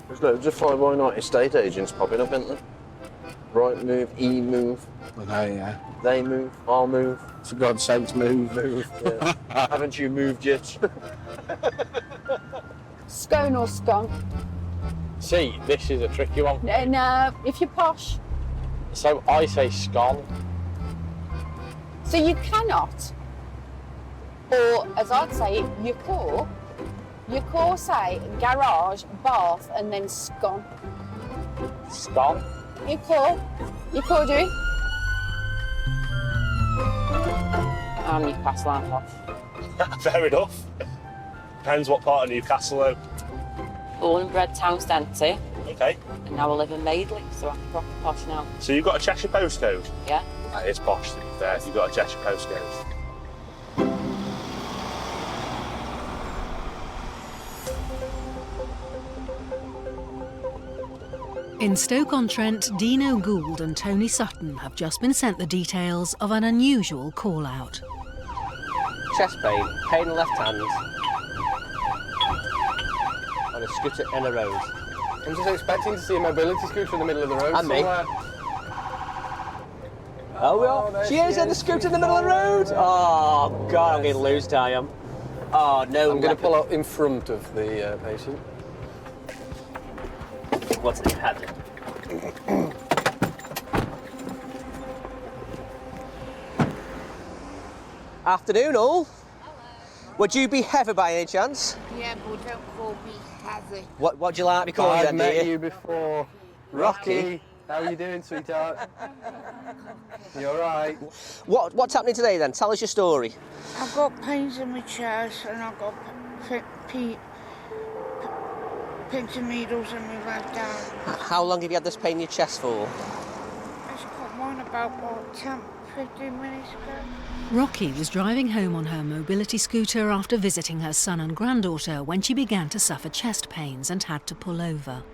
[SPEAKER 15] There's loads of fly-by-night estate agents popping up, isn't there? Right move, E-move.
[SPEAKER 19] I know, yeah.
[SPEAKER 15] They move, I'll move.
[SPEAKER 19] For God's sakes, move.
[SPEAKER 15] Yeah. Haven't you moved yet?
[SPEAKER 2] Scone or skunk?
[SPEAKER 9] See, this is a tricky one.
[SPEAKER 2] No, if you're posh.
[SPEAKER 9] So I say scone.
[SPEAKER 2] So you cannot, or as I'd say it, you call say garage, bath, and then scone.
[SPEAKER 9] Scone?
[SPEAKER 2] You call do it. I'm Newcastle, I'm posh.
[SPEAKER 10] Fair enough. Depends what part of Newcastle though.
[SPEAKER 13] Born and bred town Stanty.
[SPEAKER 10] Okay.
[SPEAKER 13] And now I live in Madeley, so I'm proper posh now.
[SPEAKER 10] So you've got a Cheshire postcode?
[SPEAKER 13] Yeah.
[SPEAKER 10] That is posh to be fair. You've got a Cheshire postcode.
[SPEAKER 4] In Stoke-on-Trent, Dino Gould and Tony Sutton have just been sent the details of an unusual call-out.
[SPEAKER 24] Chest pain, pain in the left hand, on a scooter in a road.
[SPEAKER 5] I'm just expecting to see a mobility scooter in the middle of the road
[SPEAKER 24] And me.
[SPEAKER 5] somewhere.
[SPEAKER 24] Oh, we are. She is in the scooter in the middle of the road. Oh, God, I'm going to lose I am. Oh, no.
[SPEAKER 5] I'm going to pull out in front of the patient.
[SPEAKER 24] What's it happening? Afternoon, all. Hello. Would you be Heather by any chance?
[SPEAKER 16] Yeah, but don't call me Heather.
[SPEAKER 24] What do you like me calling you
[SPEAKER 5] I've
[SPEAKER 24] then,
[SPEAKER 5] met
[SPEAKER 24] dear?
[SPEAKER 5] you before. Rocky. How are you doing, sweetheart? You all right?
[SPEAKER 24] What's happening today then? Tell us your story.
[SPEAKER 16] I've got pains in my chest and I've got pins and needles in my right arm.
[SPEAKER 24] How long have you had this pain in your chest for?
[SPEAKER 16] I just got one about 10, 15 minutes ago.
[SPEAKER 4] Rocky was driving home on her mobility scooter after visiting her son and granddaughter when she began to suffer chest pains and had to pull over.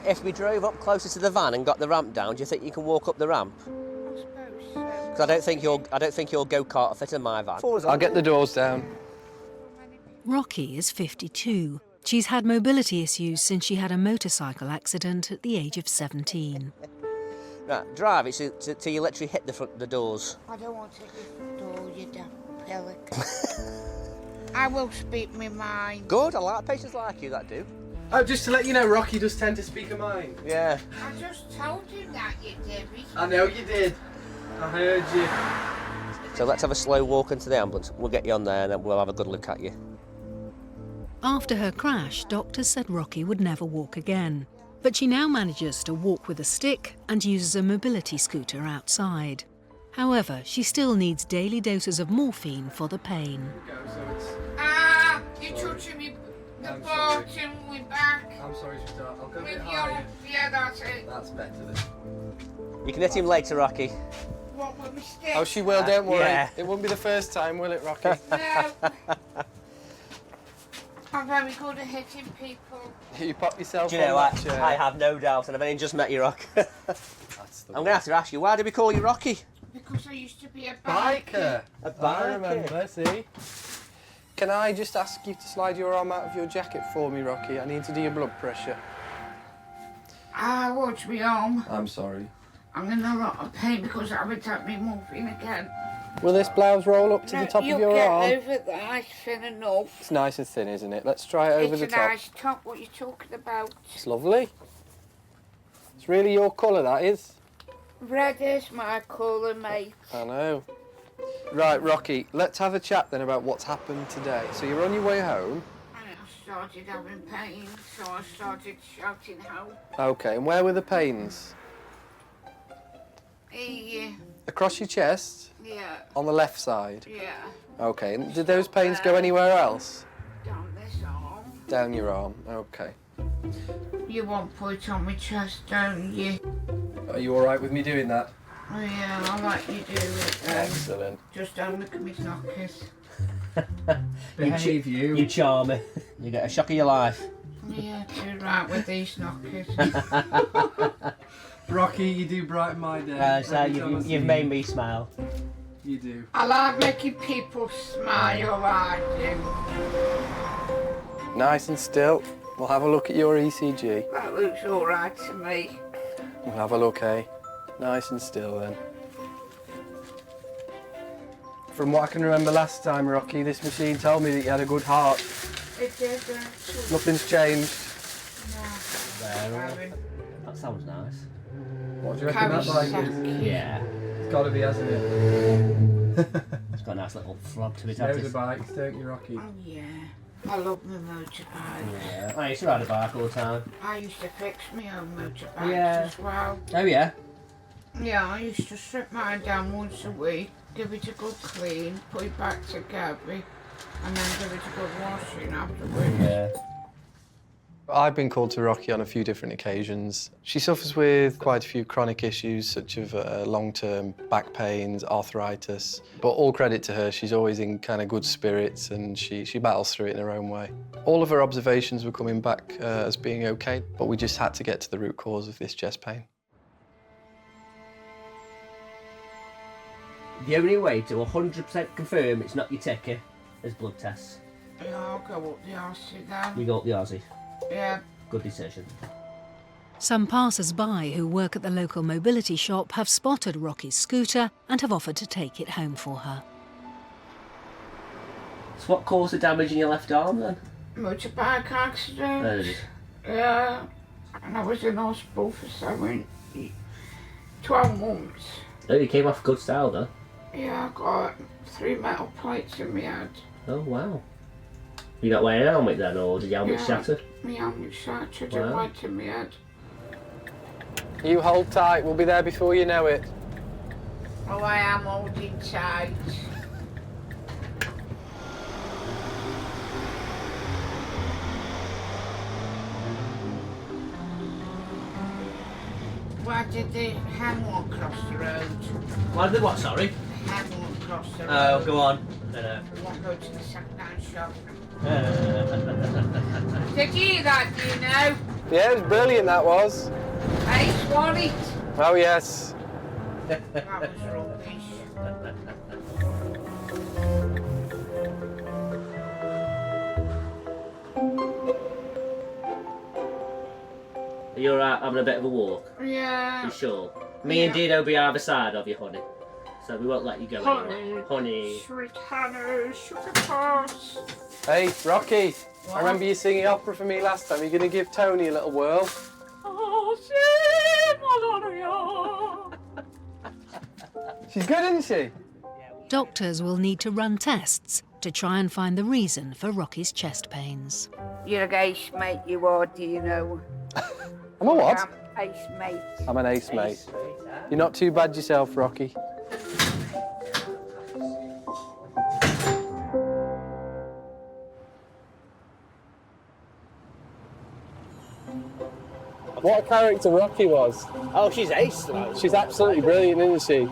[SPEAKER 24] If we drove up closer to the van and got the ramp down, do you think you can walk up the ramp?
[SPEAKER 16] I suppose so.
[SPEAKER 24] Because I don't think your go-kart will fit in my van.
[SPEAKER 5] I'll get the doors down.
[SPEAKER 4] Rocky is 52. She's had mobility issues since she had a motorcycle accident at the age of 17.
[SPEAKER 24] Right, drive it till you literally hit the doors.
[SPEAKER 18] I don't want to hit the door, you damn pelican. I will speak my mind.
[SPEAKER 24] Good, I like patients like you that do.
[SPEAKER 5] Oh, just to let you know, Rocky does tend to speak her mind.
[SPEAKER 24] Yeah.
[SPEAKER 18] I just told you that, you Debbie.
[SPEAKER 5] I know you did. I heard you.
[SPEAKER 24] So let's have a slow walk into the ambulance. We'll get you on there and then we'll have a good look at you.
[SPEAKER 4] After her crash, doctors said Rocky would never walk again. But she now manages to walk with a stick and uses a mobility scooter outside. However, she still needs daily doses of morphine for the pain.
[SPEAKER 18] Ah, you're touching me the bottom, my back.
[SPEAKER 5] I'm sorry, sweetheart. I'll go a
[SPEAKER 18] With
[SPEAKER 5] bit
[SPEAKER 18] your,
[SPEAKER 5] higher.
[SPEAKER 18] yeah, that's it.
[SPEAKER 5] That's better then.
[SPEAKER 24] You can hit him later, Rocky.
[SPEAKER 18] What with my stick?
[SPEAKER 5] Oh, she will, don't worry.
[SPEAKER 24] Yeah.
[SPEAKER 5] It won't be the first time, will it, Rocky?
[SPEAKER 18] No. I'm very good at hitting people.
[SPEAKER 5] You pop yourself
[SPEAKER 24] Do you know
[SPEAKER 5] on
[SPEAKER 24] what?
[SPEAKER 5] that chair.
[SPEAKER 24] I have no doubt, and I've only just met you, Rock. I'm going to have to ask you, why do we call you Rocky?
[SPEAKER 18] Because I used to be a
[SPEAKER 5] Biker.
[SPEAKER 24] A
[SPEAKER 5] I remember, see? Can I just ask you to slide your arm out of your jacket for me, Rocky? I need to do your blood pressure.
[SPEAKER 18] Ah, watch me arm.
[SPEAKER 5] I'm sorry.
[SPEAKER 18] I'm in a lot of pain because I haven't had me morphine again.
[SPEAKER 5] Will this blouse roll up to the top of your arm?
[SPEAKER 18] You'll get over that, it's thin enough.
[SPEAKER 5] It's nice and thin, isn't it? Let's try it over the
[SPEAKER 18] It's a
[SPEAKER 5] top.
[SPEAKER 18] nice top, what you're talking about.
[SPEAKER 5] It's lovely. It's really your colour, that is.
[SPEAKER 18] Red is my colour, mate.
[SPEAKER 5] I know. Right, Rocky, let's have a chat then about what's happened today. So you're on your way home.
[SPEAKER 18] And I started having pain, so I started shouting help.
[SPEAKER 5] Okay, and where were the pains?
[SPEAKER 18] Yeah.
[SPEAKER 5] Across your chest?
[SPEAKER 18] Yeah.
[SPEAKER 5] On the left side?
[SPEAKER 18] Yeah.
[SPEAKER 5] Okay, and did those pains go anywhere else?
[SPEAKER 18] Down this arm.
[SPEAKER 5] Down your arm, okay.
[SPEAKER 18] You won't put it on my chest, don't you?
[SPEAKER 5] Are you all right with me doing that?
[SPEAKER 18] Oh yeah, I like you do it.
[SPEAKER 5] Excellent.
[SPEAKER 18] Just don't look at me knockers.
[SPEAKER 5] Behave you.
[SPEAKER 24] You charm me. You get a shock of your life.
[SPEAKER 18] Yeah, too right with these knockers.
[SPEAKER 5] Rocky, you do brighten my day.
[SPEAKER 24] So you've made me smile.
[SPEAKER 5] You do.
[SPEAKER 18] I like making people smile, I do.
[SPEAKER 5] Nice and still. We'll have a look at your ECG.
[SPEAKER 18] That looks all right to me.
[SPEAKER 5] We'll have a look, eh? Nice and still then. From what I can remember last time, Rocky, this machine told me that you had a good heart.
[SPEAKER 18] It did.
[SPEAKER 5] Nothing's changed.
[SPEAKER 24] That sounds nice.
[SPEAKER 5] What do you reckon that's like?
[SPEAKER 24] Yeah.
[SPEAKER 5] It's got to be, hasn't it?
[SPEAKER 24] It's got a nice little flog to it.
[SPEAKER 5] Motorbikes, don't you, Rocky?
[SPEAKER 18] Oh yeah. I love my motorbike.
[SPEAKER 24] Yeah. I used to ride a bike all the time.
[SPEAKER 18] I used to fix my own motorbikes
[SPEAKER 24] Yeah.
[SPEAKER 18] as well.
[SPEAKER 24] Oh yeah?
[SPEAKER 18] Yeah, I used to strip mine down once a week, give it a good clean, put it back together, and then give it a good washing afterwards.
[SPEAKER 24] Yeah.
[SPEAKER 5] I've been called to Rocky on a few different occasions. She suffers with quite a few chronic issues, such as long-term back pains, arthritis. But all credit to her, she's always in kind of good spirits and she battles through it in her own way. All of her observations were coming back as being okay, but we just had to get to the root cause of this chest pain.
[SPEAKER 24] The only way to 100% confirm it's not your ticker is blood tests.
[SPEAKER 18] Yeah, I'll go up the Aussie then.
[SPEAKER 24] You go up the Aussie.
[SPEAKER 18] Yeah.
[SPEAKER 24] Good decision.
[SPEAKER 4] Some passers-by who work at the local mobility shop have spotted Rocky's scooter and have offered to take it home for her.
[SPEAKER 24] So what caused the damage in your left arm then?
[SPEAKER 18] Motorbike accident.
[SPEAKER 24] Oh, did it?
[SPEAKER 18] Yeah. And I was in hospital for 12 months.
[SPEAKER 24] Oh, you came off good style though.
[SPEAKER 18] Yeah, I got 3 metal plates in my head.
[SPEAKER 24] Oh wow. You not wearing a helmet then, or did your helmet shatter?
[SPEAKER 18] My helmet shattered
[SPEAKER 24] Wow.
[SPEAKER 18] and went in my head.
[SPEAKER 5] You hold tight, we'll be there before you know it.
[SPEAKER 18] Oh, I am holding tight. Why did the Hamlet cross the road?
[SPEAKER 24] Why did what, sorry?
[SPEAKER 18] The Hamlet cross the road.
[SPEAKER 24] Oh, go on. No.
[SPEAKER 18] We won't go to the second-hand shop. Did you hear that, do you know?
[SPEAKER 5] Yeah, it was brilliant, that was.
[SPEAKER 18] I swore it.
[SPEAKER 5] Oh, yes.
[SPEAKER 18] That was rubbish.
[SPEAKER 24] Are you alright having a bit of a walk?
[SPEAKER 18] Yeah.
[SPEAKER 24] You sure? Me and Dino will be either side of you, honey. So we won't let you go anywhere. Honey.
[SPEAKER 18] Sweet honey, sugar puffs.
[SPEAKER 5] Hey, Rocky. I remember you singing opera for me last time. You're going to give Tony a little whirl. She's good, isn't she?
[SPEAKER 4] Doctors will need to run tests to try and find the reason for Rocky's chest pains.
[SPEAKER 18] You're a ace mate, you are, do you know?
[SPEAKER 5] I'm a what?
[SPEAKER 18] Ace mate.
[SPEAKER 5] I'm an ace, mate. You're not too bad yourself, Rocky. What a character Rocky was.
[SPEAKER 24] Oh, she's ace, though.
[SPEAKER 5] She's absolutely brilliant, isn't she?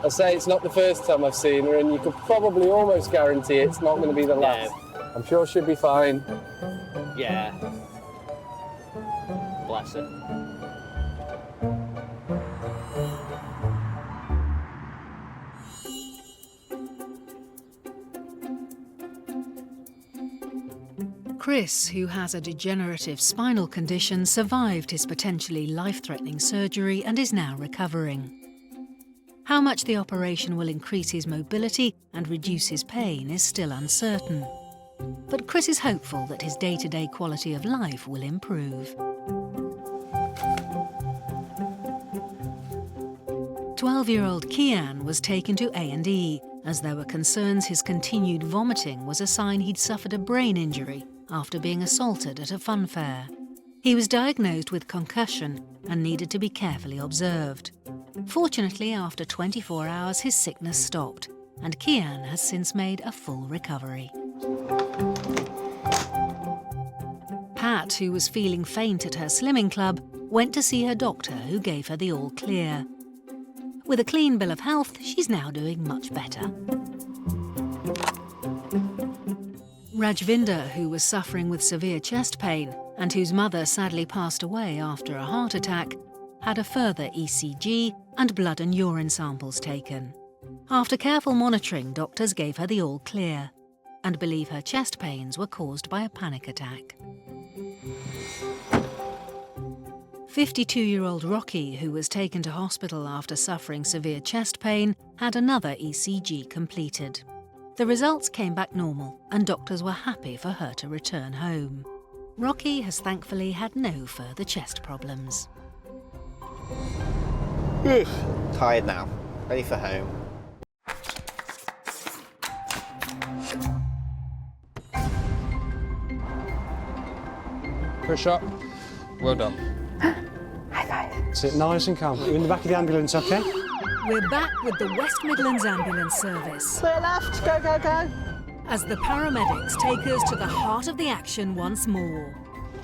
[SPEAKER 5] I say it's not the first time I've seen her, and you could probably almost guarantee it's not going to be the last.
[SPEAKER 24] No.
[SPEAKER 5] I'm sure she'll be fine.
[SPEAKER 24] Yeah. Bless her.
[SPEAKER 4] Chris, who has a degenerative spinal condition, survived his potentially life-threatening surgery and is now recovering. How much the operation will increase his mobility and reduce his pain is still uncertain. But Chris is hopeful that his day-to-day quality of life will improve. 12-year-old Kian was taken to A&E as there were concerns his continued vomiting was a sign he'd suffered a brain injury after being assaulted at a fun fair. He was diagnosed with concussion and needed to be carefully observed. Fortunately, after 24 hours, his sickness stopped, and Kian has since made a full recovery. Pat, who was feeling faint at her slimming club, went to see her doctor, who gave her the all clear. With a clean bill of health, she's now doing much better. Rajvinder, who was suffering with severe chest pain and whose mother sadly passed away after a heart attack, had a further ECG and blood and urine samples taken. After careful monitoring, doctors gave her the all clear and believe her chest pains were caused by a panic attack. 52-year-old Rocky, who was taken to hospital after suffering severe chest pain, had another ECG completed. The results came back normal, and doctors were happy for her to return home. Rocky has thankfully had no further chest problems.
[SPEAKER 24] Tired now. Ready for home.
[SPEAKER 1] Push up. Well done.
[SPEAKER 7] High five. Sit nice and calm. You're in the back of the ambulance, OK?
[SPEAKER 4] We're back with the West Midlands Ambulance Service.
[SPEAKER 24] Clear left. Go, go, go.
[SPEAKER 4] As the paramedics take us to the heart of the action once more.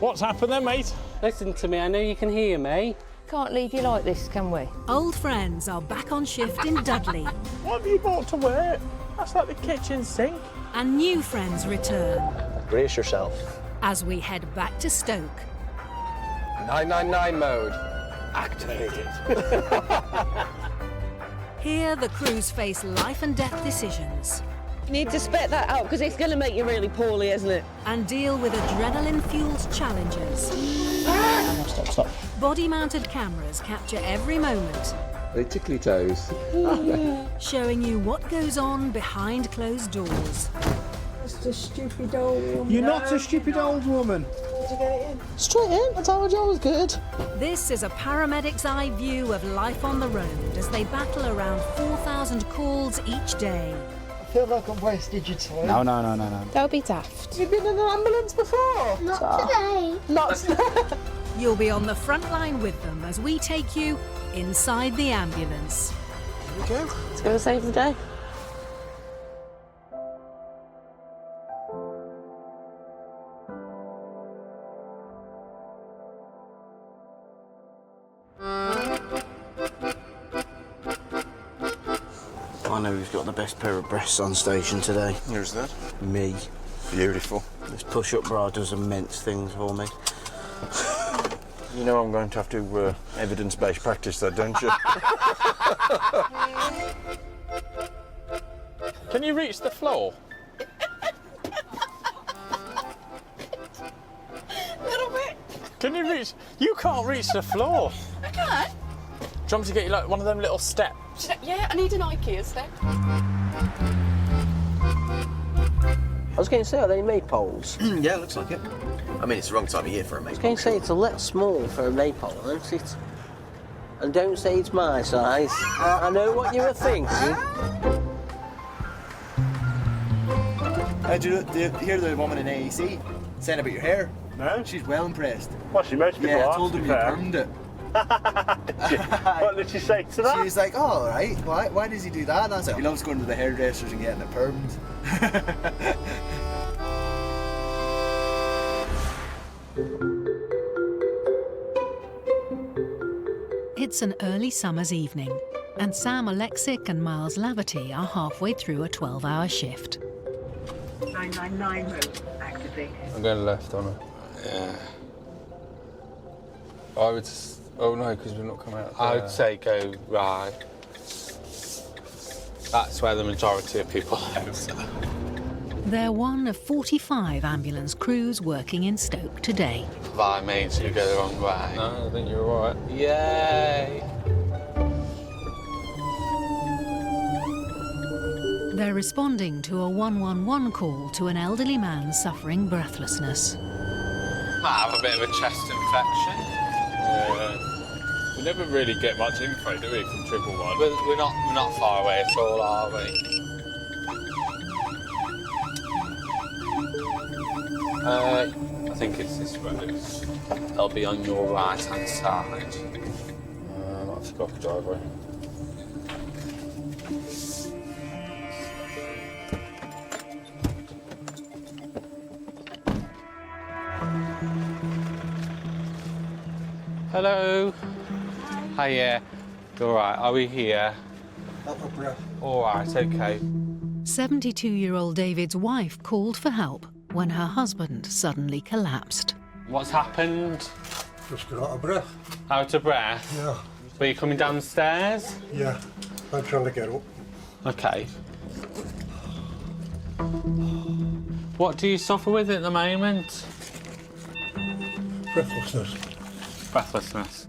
[SPEAKER 10] What's happened then, mate?
[SPEAKER 24] Listen to me. I know you can hear me.
[SPEAKER 7] Can't leave you like this, can we?
[SPEAKER 4] Old friends are back on shift in Dudley.
[SPEAKER 10] What have you brought to wear? That's like the kitchen sink.
[SPEAKER 4] And new friends return.
[SPEAKER 20] Brace yourself.
[SPEAKER 4] As we head back to Stoke.
[SPEAKER 5] 999 mode.
[SPEAKER 20] Activated.
[SPEAKER 4] Here, the crews face life and death decisions.
[SPEAKER 8] You need to spit that out because it's going to make you really poorly, isn't it?
[SPEAKER 4] And deal with adrenaline-fueled challenges.
[SPEAKER 20] Stop.
[SPEAKER 4] Body-mounted cameras capture every moment.
[SPEAKER 14] They tickly toes.
[SPEAKER 4] Showing you what goes on behind closed doors.
[SPEAKER 18] Just a stupid old woman.
[SPEAKER 7] You're not a stupid old woman.
[SPEAKER 8] Did you get it in?
[SPEAKER 24] Straight in. I told you I was good.
[SPEAKER 4] This is a paramedic's eye view of life on the road as they battle around 4,000 calls each day.
[SPEAKER 8] I feel like I'm wasted your time.
[SPEAKER 24] No.
[SPEAKER 8] Don't be daft. You've been in an ambulance before?
[SPEAKER 16] Not today.
[SPEAKER 8] Not today.
[SPEAKER 4] You'll be on the front line with them as we take you inside the ambulance.
[SPEAKER 8] Here we go. Let's go and save the day.
[SPEAKER 22] I know who's got the best pair of breasts on station today.
[SPEAKER 14] Who's that?
[SPEAKER 22] Me.
[SPEAKER 14] Beautiful.
[SPEAKER 22] This push-up bra does immense things for me.
[SPEAKER 14] You know I'm going to have to evidence-based practice that, don't you?
[SPEAKER 1] Can you reach the floor?
[SPEAKER 8] Little bit.
[SPEAKER 1] Can you reach? You can't reach the floor.
[SPEAKER 8] I can't.
[SPEAKER 1] you want me to get you like one of them little steps?
[SPEAKER 2] Yeah, I need an IKEA step.
[SPEAKER 24] I was going to say, are they maypoles?
[SPEAKER 20] Yeah, looks like it. I mean, it's the wrong time of year for a
[SPEAKER 24] I was
[SPEAKER 20] maypole.
[SPEAKER 24] going to say, it's a little small for a maypole, isn't it? And don't say it's my size. I know what you were thinking.
[SPEAKER 6] Did you hear the woman in AEC saying about your hair?
[SPEAKER 10] No.
[SPEAKER 6] She's well impressed.
[SPEAKER 10] Well, she most people
[SPEAKER 6] Yeah,
[SPEAKER 10] are,
[SPEAKER 6] I told
[SPEAKER 10] to
[SPEAKER 6] her
[SPEAKER 10] be
[SPEAKER 6] you
[SPEAKER 10] fair.
[SPEAKER 6] permed it.
[SPEAKER 10] What did she say to that?
[SPEAKER 6] She was like, oh, all right. Why does he do that? And I was like, he loves going to the hairdressers and getting it permed.
[SPEAKER 4] It's an early summer's evening, and Sam Alexic and Miles Laverty are halfway through a 12-hour shift.
[SPEAKER 11] 999 mode activated.
[SPEAKER 1] I'm going left on her. Yeah. I would. Oh no, because we're not coming out. I would say go right. That's where the majority of people live.
[SPEAKER 4] They're one of 45 ambulance crews working in Stoke today.
[SPEAKER 1] By mates who go the wrong way. No, I think you're all right. Yay!
[SPEAKER 4] They're responding to a 111 call to an elderly man suffering breathlessness.
[SPEAKER 1] Might have a bit of a chest infection. Yeah. We never really get much info, do we, from 111? We're not far away at all, are we? I think it's this road. They'll be on your right-hand side. That's a proper driveway. Hello. Hiya. All right, are we here? All right, okay.
[SPEAKER 4] 72-year-old David's wife called for help when her husband suddenly collapsed.
[SPEAKER 1] What's happened?
[SPEAKER 12] Just got out of breath.
[SPEAKER 1] Out of breath?
[SPEAKER 12] Yeah.
[SPEAKER 1] Were you coming downstairs?
[SPEAKER 12] Yeah. I'm trying to get up.
[SPEAKER 1] Okay. What do you suffer with at the moment?
[SPEAKER 12] Breathlessness.
[SPEAKER 1] Breathlessness.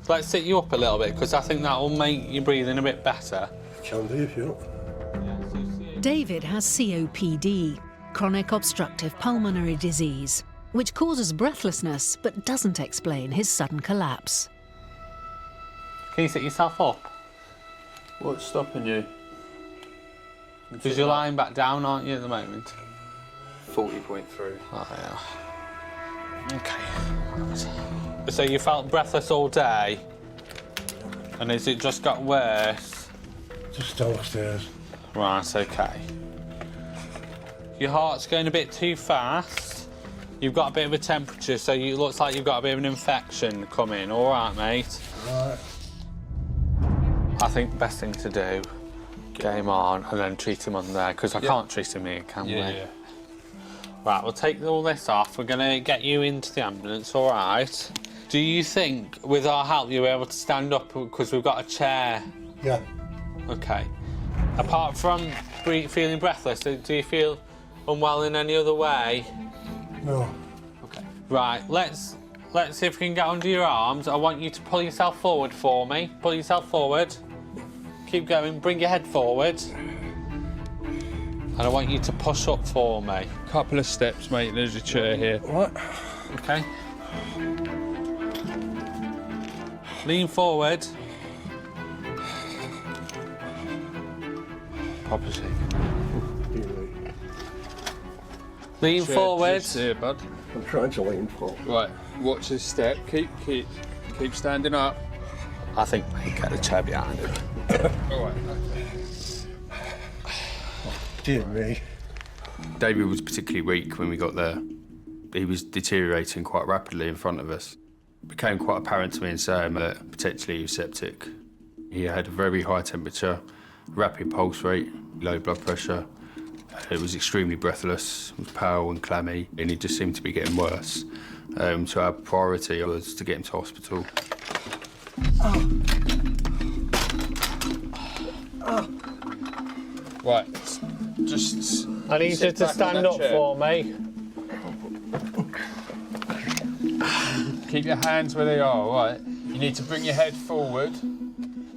[SPEAKER 1] Let's sit you up a little bit, because I think that will make your breathing a bit better.
[SPEAKER 12] Can do if you want.
[SPEAKER 4] David has COPD, chronic obstructive pulmonary disease, which causes breathlessness but doesn't explain his sudden collapse.
[SPEAKER 1] Can you sit yourself up?
[SPEAKER 19] What's stopping you?
[SPEAKER 1] Because you're lying back down, aren't you, at the moment?
[SPEAKER 19] 40.3.
[SPEAKER 1] Oh, yeah. Okay. So you felt breathless all day? And has it just got worse?
[SPEAKER 12] Just downstairs.
[SPEAKER 1] Right, okay. Your heart's going a bit too fast. You've got a bit of a temperature, so it looks like you've got a bit of an infection coming. All right, mate?
[SPEAKER 12] Right.
[SPEAKER 1] I think the best thing to do, get him on and then treat him on there, because I can't treat him here, can we?
[SPEAKER 19] Yeah.
[SPEAKER 1] Right, we'll take all this off. We're going to get you into the ambulance, all right? Do you think, with our help, you'll be able to stand up because we've got a chair?
[SPEAKER 12] Yeah.
[SPEAKER 1] OK. Apart from feeling breathless, do you feel unwell in any other way?
[SPEAKER 12] No.
[SPEAKER 1] OK. Right, let's see if we can get under your arms. I want you to pull yourself forward for me. Pull yourself forward. Keep going. Bring your head forward. And I want you to push up for me.
[SPEAKER 19] Couple of steps, mate. There's a chair here.
[SPEAKER 12] What?
[SPEAKER 1] OK. Lean forward. Proper shape. Lean forward.
[SPEAKER 19] Here, bud.
[SPEAKER 12] I'm trying to lean forward.
[SPEAKER 19] Right. Watch this step. Keep standing up.
[SPEAKER 1] I think we can get the chair behind him.
[SPEAKER 19] All right.
[SPEAKER 12] Dear me.
[SPEAKER 17] David was particularly weak when we got there. He was deteriorating quite rapidly in front of us. It became quite apparent to me and Sam that potentially he was septic. He had a very high temperature, rapid pulse rate, low blood pressure. It was extremely breathless, it was pale and clammy, and he just seemed to be getting worse. So our priority was to get him to hospital.
[SPEAKER 1] Right.
[SPEAKER 19] Just.
[SPEAKER 1] I need you to stand up for me.
[SPEAKER 19] Keep your hands where they are, all right? You need to bring your head forward.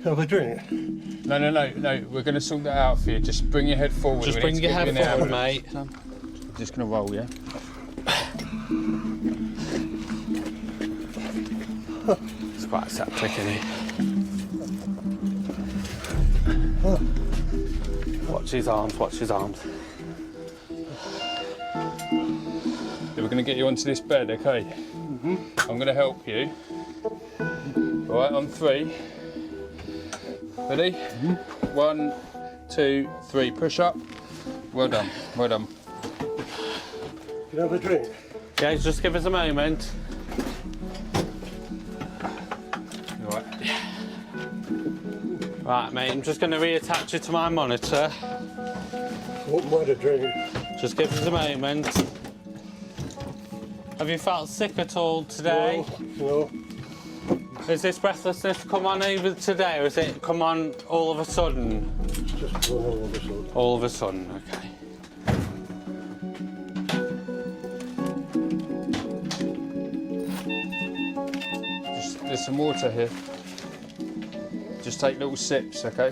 [SPEAKER 12] Have a drink?
[SPEAKER 19] No. We're going to sort that out for you. Just bring your head forward.
[SPEAKER 1] Just bring your head forward, mate.
[SPEAKER 19] Just going to roll, yeah?
[SPEAKER 1] It's quite septic, isn't it? Watch his arms, watch his arms.
[SPEAKER 19] We're going to get you onto this bed, okay? I'm going to help you. All right, on 3. Ready? 1, 2, 3. Push up. Well done. Well done.
[SPEAKER 12] Can I have a drink?
[SPEAKER 1] Yeah, just give us a moment.
[SPEAKER 19] All right.
[SPEAKER 1] Right, mate, I'm just going to reattach you to my monitor.
[SPEAKER 12] Wouldn't mind a drink.
[SPEAKER 1] Just give us a moment. Have you felt sick at all today?
[SPEAKER 12] No.
[SPEAKER 1] Has this breathlessness come on over today, or has it come on all of a sudden?
[SPEAKER 12] It's just all of a sudden.
[SPEAKER 1] All of a sudden, okay.
[SPEAKER 19] There's some water here. Just take little sips, okay?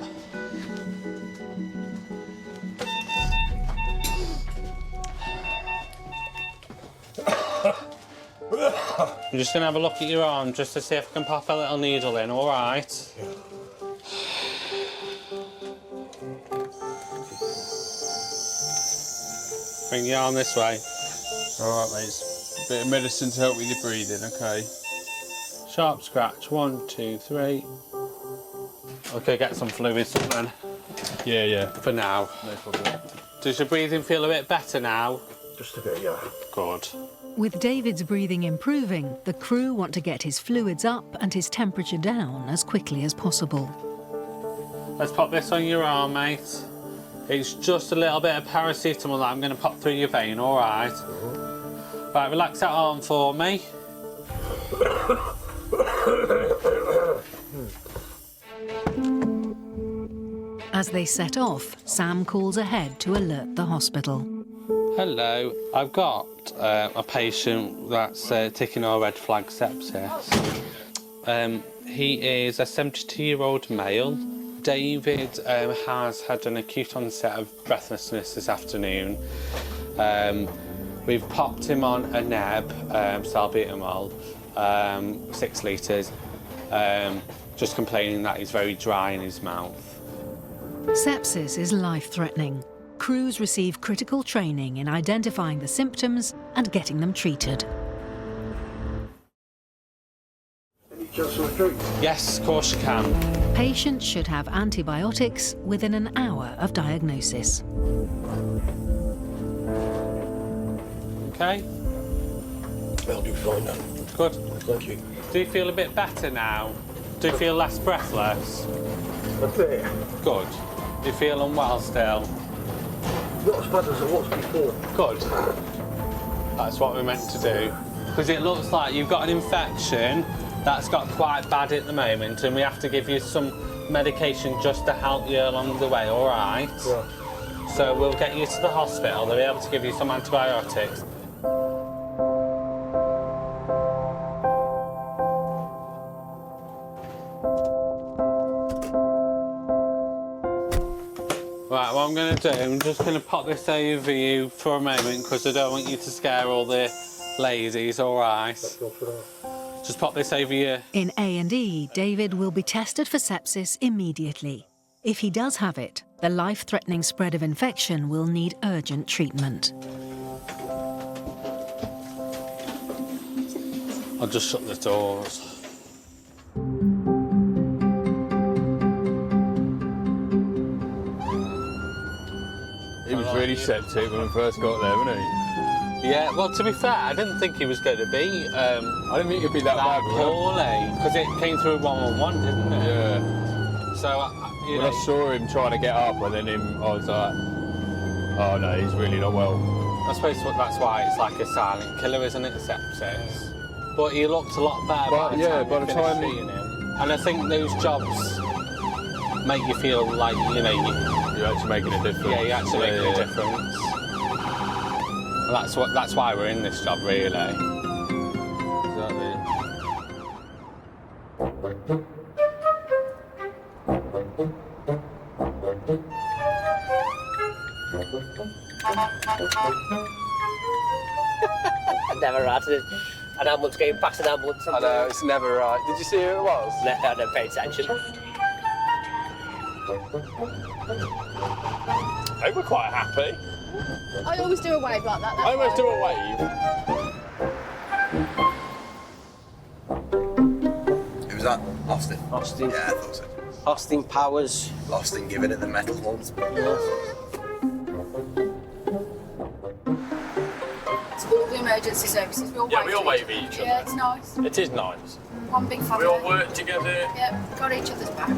[SPEAKER 1] I'm just going to have a look at your arm just to see if I can pop a little needle in, all right?
[SPEAKER 12] Yeah.
[SPEAKER 1] Bring your arm this way.
[SPEAKER 19] All right, mate. A bit of medicine to help with your breathing, okay?
[SPEAKER 1] Sharp scratch, 1, 2, 3. Okay, get some fluids then.
[SPEAKER 19] Yeah.
[SPEAKER 1] For now.
[SPEAKER 19] No problem.
[SPEAKER 1] Does your breathing feel a bit better now?
[SPEAKER 12] Just a bit, yeah.
[SPEAKER 1] Good.
[SPEAKER 4] With David's breathing improving, the crew want to get his fluids up and his temperature down as quickly as possible.
[SPEAKER 1] Let's pop this on your arm, mate. It's just a little bit of paracetamol that I'm going to pop through your vein, all right? Right, relax that arm for me.
[SPEAKER 4] As they set off, Sam calls ahead to alert the hospital.
[SPEAKER 1] Hello, I've got a patient that's ticking our red flag sepsis. He is a 72-year-old male. David has had an acute onset of breathlessness this afternoon. We've popped him on a neb, salbutamol, 6 litres, just complaining that he's very dry in his mouth.
[SPEAKER 4] Sepsis is life-threatening. Crews receive critical training in identifying the symptoms and getting them treated.
[SPEAKER 1] Yes, of course you can.
[SPEAKER 4] Patients should have antibiotics within an hour of diagnosis.
[SPEAKER 1] Okay.
[SPEAKER 12] I'll do fine now.
[SPEAKER 1] Good.
[SPEAKER 12] Thank you.
[SPEAKER 1] Do you feel a bit better now? Do you feel less breathless?
[SPEAKER 12] A bit.
[SPEAKER 1] Good. Do you feel unwell still?
[SPEAKER 12] Not as bad as it was before.
[SPEAKER 1] Good. That's what we're meant to do. Because it looks like you've got an infection that's got quite bad at the moment, and we have to give you some medication just to help you along the way, all right?
[SPEAKER 12] Yeah.
[SPEAKER 1] So we'll get you to the hospital. They'll be able to give you some antibiotics. Right, what I'm going to do, I'm just going to pop this over you for a moment because I don't want you to scare all the ladies, all right? Just pop this over you.
[SPEAKER 4] In A&E, David will be tested for sepsis immediately. If he does have it, the life-threatening spread of infection will need urgent treatment.
[SPEAKER 1] I'll just shut the doors.
[SPEAKER 19] He was really septic when we first got there, wasn't he?
[SPEAKER 1] Yeah, well, to be fair, I didn't think he was going to be.
[SPEAKER 19] I didn't think he'd be that bad,
[SPEAKER 1] poorly, because it came through 111, didn't it?
[SPEAKER 19] Yeah.
[SPEAKER 1] So,
[SPEAKER 19] when I saw him trying to get up, and then I was like, oh no, he's really not well.
[SPEAKER 1] I suppose that's why it's like a silent killer, isn't it, sepsis? But he looked a lot better by the time we finished seeing him. And I think those jobs make you feel like, you know,
[SPEAKER 19] you're actually making a difference.
[SPEAKER 1] Yeah, you're actually making a difference. And that's why we're in this job, really.
[SPEAKER 19] Exactly.
[SPEAKER 24] Never right. An ambulance going past an ambulance.
[SPEAKER 5] I know, it's never right. Did you see who it was?
[SPEAKER 24] No, I don't pay attention.
[SPEAKER 9] They were quite happy.
[SPEAKER 2] I always do a wave like that.
[SPEAKER 9] I always do a wave.
[SPEAKER 20] Who was that? Austin?
[SPEAKER 24] Austin.
[SPEAKER 20] Yeah, I thought so.
[SPEAKER 24] Austin Powers.
[SPEAKER 20] Austin giving it the metal ones.
[SPEAKER 2] It's all the emergency services. We all
[SPEAKER 9] Yeah,
[SPEAKER 2] wave
[SPEAKER 9] we all
[SPEAKER 2] to
[SPEAKER 9] wave at each other.
[SPEAKER 2] Yeah, it's nice.
[SPEAKER 9] It is nice.
[SPEAKER 2] One big family.
[SPEAKER 9] We all work together.
[SPEAKER 2] Yep, got each other's back.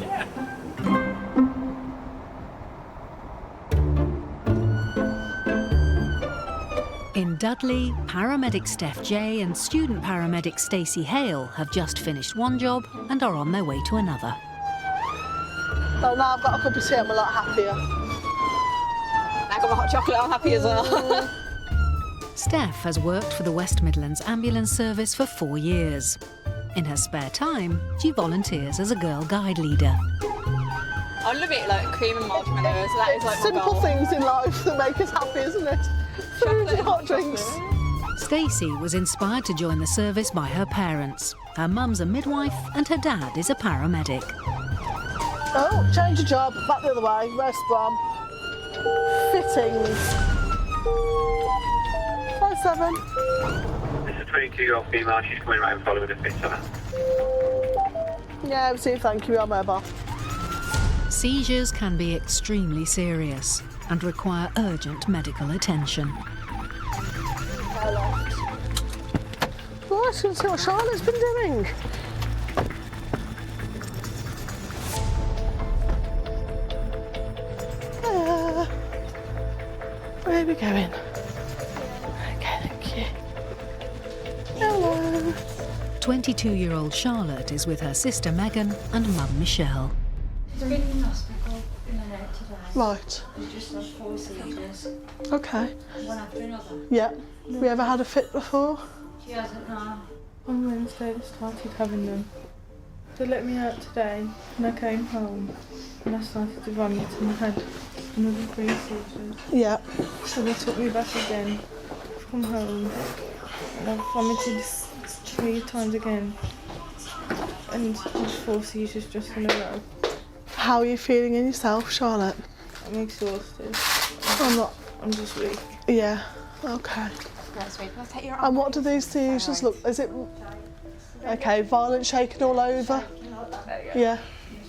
[SPEAKER 9] Yeah.
[SPEAKER 4] In Dudley, paramedic Steph J and student paramedic Stacey Hale have just finished one job and are on their way to another.
[SPEAKER 3] Well, now I've got a cup of tea, I'm a lot happier.
[SPEAKER 8] I got my hot chocolate, I'm happy as well.
[SPEAKER 4] Steph has worked for the West Midlands Ambulance Service for 4 years. In her spare time, she volunteers as a girl guide leader.
[SPEAKER 8] I love it, like cream and marshmallows. That is like my
[SPEAKER 3] Simple
[SPEAKER 8] goal.
[SPEAKER 3] things in life that make us happy, isn't it? Food and hot drinks.
[SPEAKER 4] Stacey was inspired to join the service by her parents. Her mum's a midwife and her dad is a paramedic.
[SPEAKER 3] Oh, change of job, back the other way, rest from. Fittings. 5'7".
[SPEAKER 15] This is a 22-year-old female, she's coming around following a fit on her.
[SPEAKER 3] Yeah, see, thank you, I'm over.
[SPEAKER 4] Seizures can be extremely serious and require urgent medical attention.
[SPEAKER 3] Well, let's go and see what Charlotte's been doing. Where are we going? Okay, thank you. Hello.
[SPEAKER 4] 22-year-old Charlotte is with her sister Megan and mum Michelle.
[SPEAKER 21] She's been in hospital in the night today.
[SPEAKER 3] Right.
[SPEAKER 21] She's just had 4 seizures.
[SPEAKER 3] Okay.
[SPEAKER 21] One after another.
[SPEAKER 3] Yeah. Have you ever had a fit before?
[SPEAKER 21] She hasn't now.
[SPEAKER 23] On Wednesday they started having them. They let me out today and I came home and I started to vomit and I had another 3 seizures.
[SPEAKER 3] Yeah.
[SPEAKER 23] So they took me back again from home and I vomited 3 times again and 4 seizures just in a row.
[SPEAKER 3] How are you feeling in yourself, Charlotte?
[SPEAKER 23] I'm exhausted. I'm just weak.
[SPEAKER 3] Yeah. Okay. And what do these seizures look? Is it okay? Violent shaking all over? Yeah.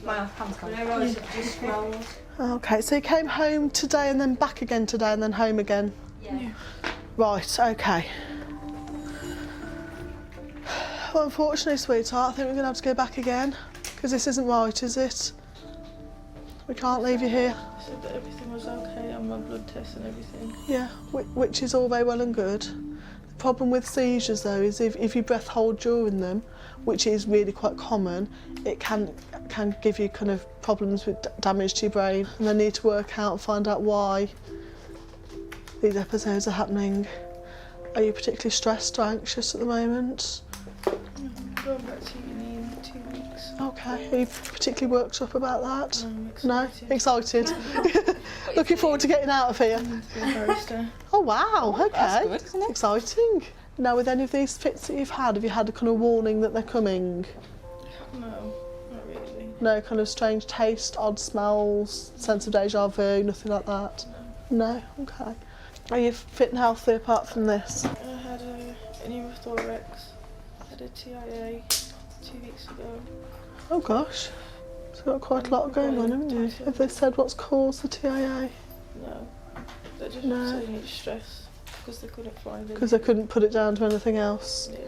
[SPEAKER 21] My hands can't. Just rolled.
[SPEAKER 3] Okay. So you came home today and then back again today and then home again.
[SPEAKER 21] Yeah.
[SPEAKER 3] Right. Okay. Well, unfortunately, sweetheart, I think we're gonna have to go back again because this isn't right, is it? We can't leave you here.
[SPEAKER 23] I said that everything was okay on my blood test and everything.
[SPEAKER 3] Yeah, which is all very well and good. The problem with seizures, though, is if you breath hold during them, which is really quite common, it can give you kind of problems with damage to your brain, and they need to work out and find out why these episodes are happening. Are you particularly stressed or anxious at the moment?
[SPEAKER 23] I'm going back to uni in 2 weeks.
[SPEAKER 3] Okay. Are you particularly worked up about that? No? Excited? Looking forward to getting out of here? Oh, wow. Okay.
[SPEAKER 23] That's good, isn't it?
[SPEAKER 3] Exciting. Now, with any of these fits that you've had, have you had a kind of warning that they're coming?
[SPEAKER 23] No, not really.
[SPEAKER 3] No kind of strange taste, odd smells, sense of deja vu, nothing like that? No? Okay. Are you fit and healthy apart from this?
[SPEAKER 23] I had a pneumothorax. I had a TIA 2 weeks ago.
[SPEAKER 3] Oh gosh, so you've got quite a lot going on, haven't you? Have they said what's caused the TIA?
[SPEAKER 23] No, they're just saying it's stress because they couldn't find it.
[SPEAKER 3] Because they couldn't put it down to anything else?
[SPEAKER 23] Yeah.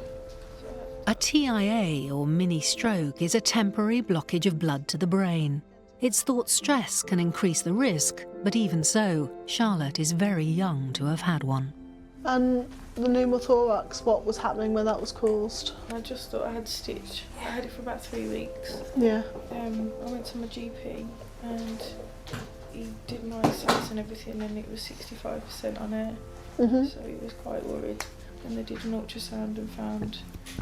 [SPEAKER 4] A TIA, or mini stroke, is a temporary blockage of blood to the brain. It's thought stress can increase the risk, but even so, Charlotte is very young to have had one.
[SPEAKER 3] And the pneumothorax, what was happening when that was caused?
[SPEAKER 23] I just thought I had stitch. I had it for about 3 weeks.
[SPEAKER 3] Yeah.
[SPEAKER 23] I went to my GP and he did my sats and everything and it was 65% on air.
[SPEAKER 3] Mhm.
[SPEAKER 23] So he was quite worried. And they did an ultrasound and found